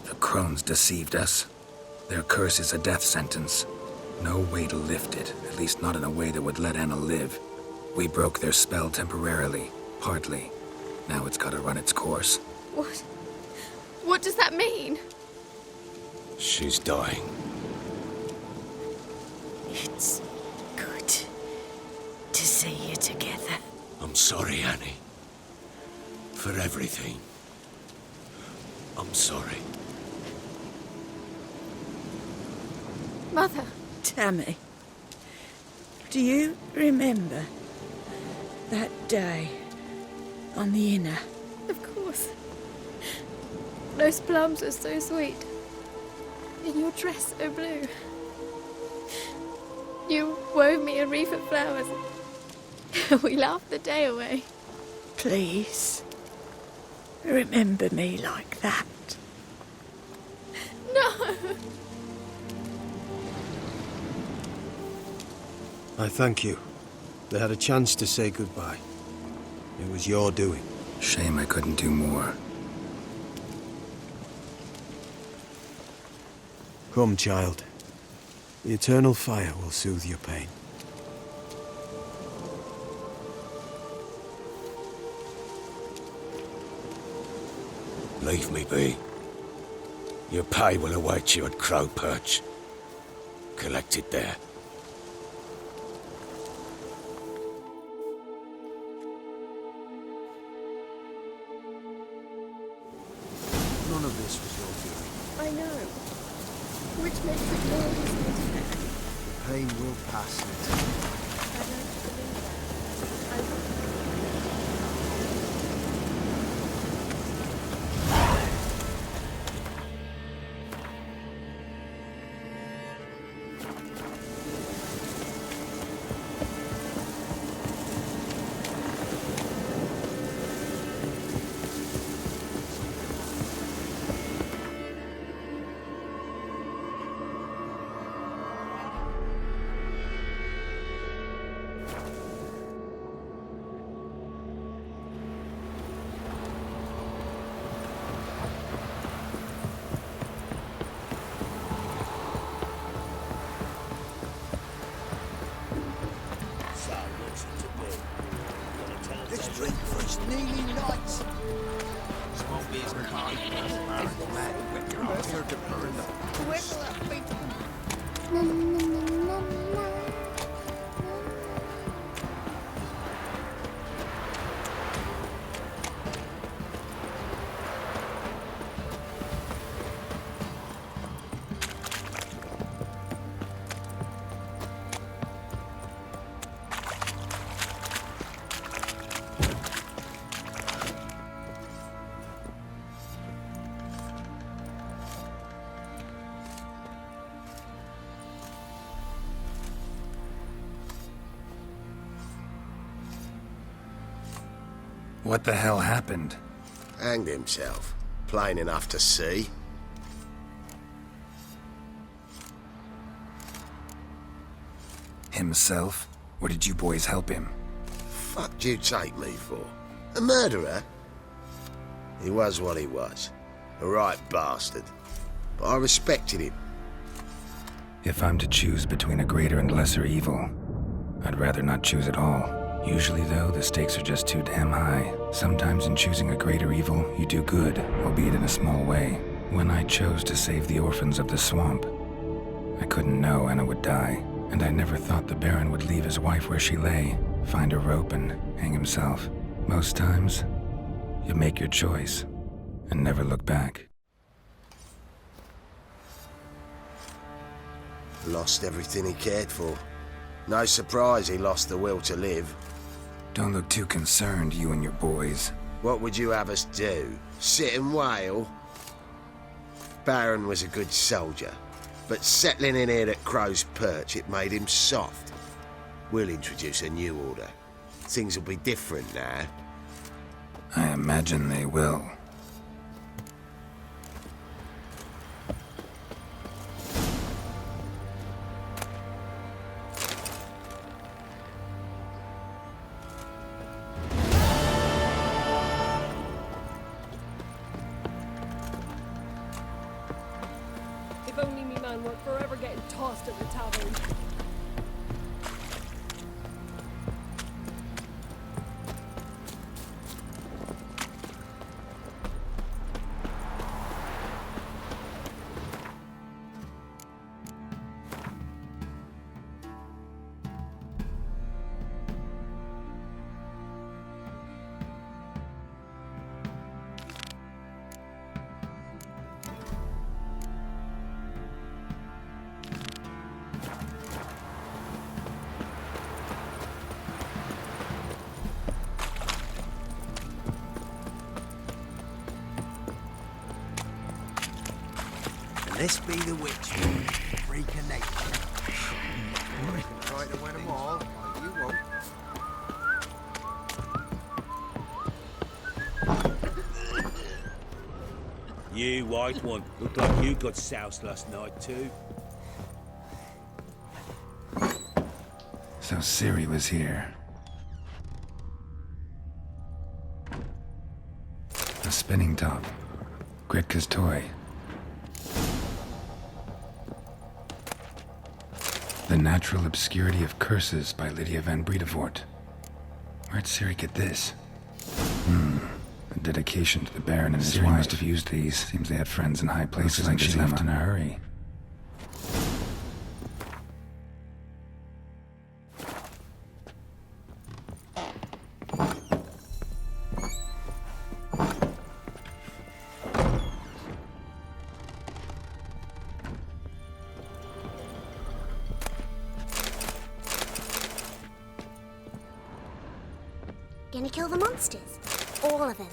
The crones deceived us. Their curse is a death sentence. No way to lift it, at least not in a way that would let Anna live. We broke their spell temporarily, partly. Now it's gotta run its course. What? What does that mean? She's dying. It's good to see you together. I'm sorry, Annie. For everything. I'm sorry. Mother. Tammy, do you remember that day on the Inner? Of course. Those plums are so sweet. And your dress so blue. You wove me a wreath of flowers. We laughed the day away. Please, remember me like that. No! I thank you. They had a chance to say goodbye. It was your doing. Shame I couldn't do more. Come, child. The eternal fire will soothe your pain. Leave me be. Your pay will await you at Crow Perch. Collect it there. None of this was your doing. I know. Which makes it more easy to bear. The pain will pass, Nita. I don't believe that. I don't. Let's drink for his kneeling nights. This won't be as kind as the man who went here to burn them. What the hell happened? Hanged himself. Plain enough to see. Himself? Or did you boys help him? Fuck do you take me for? A murderer? He was what he was. A right bastard. But I respected him. If I'm to choose between a greater and lesser evil, I'd rather not choose at all. Usually, though, the stakes are just too damn high. Sometimes in choosing a greater evil, you do good, albeit in a small way. When I chose to save the orphans of the swamp, I couldn't know Anna would die, and I never thought the Baron would leave his wife where she lay, find a rope and hang himself. Most times, you make your choice and never look back. Lost everything he cared for. No surprise he lost the will to live. Don't look too concerned, you and your boys. What would you have us do? Sit and wail? Baron was a good soldier, but settling in here at Crow's Perch, it made him soft. We'll introduce a new order. Things will be different now. I imagine they will. If only me man weren't forever getting tossed at the tavern. This be the witch. Freak of nature. Right, I went white one. Looked like you got soused last night, too. So Ciri was here. A spinning top. Gretka's toy. The Natural Obscurity of Curses by Lydia van Bredevoort. Where'd Ciri get this? A dedication to the Baron and his wife. Must have used these. Seems they had friends in high places like she left in a hurry. Gonna kill the monsters? All of them.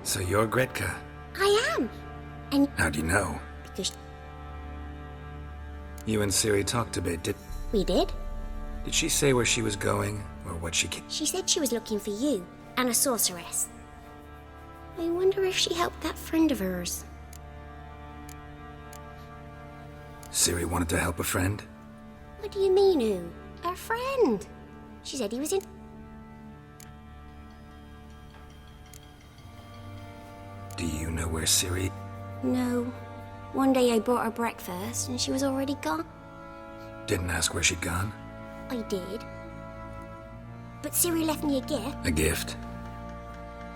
So you're Gretka? I am. And How do you know? because You and Ciri talked a bit, did we did. she say where she was going? Or what she She said she was looking for you and a sorceress. I wonder if she helped that friend of hers. Ciri wanted to help a friend? What do you mean, who? Her friend. She said he was in. Do you know where Ciri... No. One day I brought her breakfast and she was already gone. Didn't ask where she'd gone? I did. But Ciri left me a gift. A gift?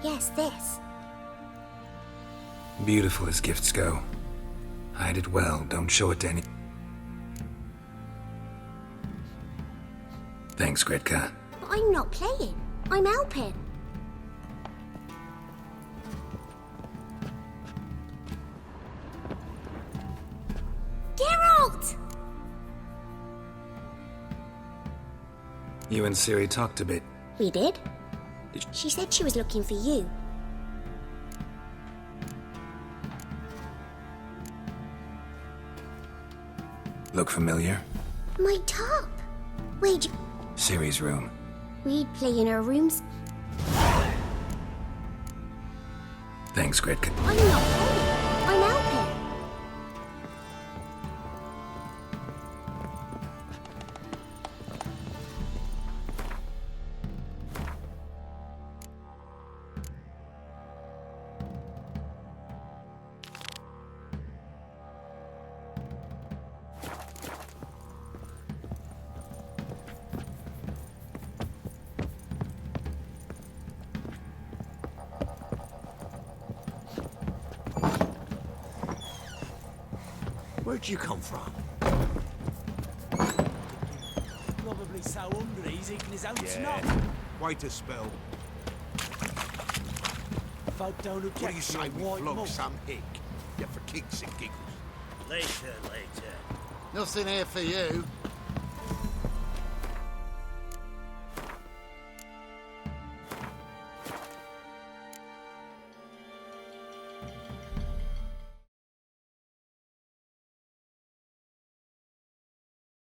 Yes, this. Beautiful as gifts go. Hide it well, don't show it to any... Thanks, Gretka. But I'm not playing. I'm helping. Geralt! You and Ciri talked a bit. We did. She said she was looking for you. Look familiar? My top. Where'd you... Ciri's room. We'd play in her rooms. Thanks, Gretka. I'm not playing. I'm helping. Where'd you come from? Probably so hungry he's eating his own snot. Wait a spell. Folk don't What do you object to say a we white flog malt. some hick? Yeah, for kicks and giggles. Later, later. Nothing here for you.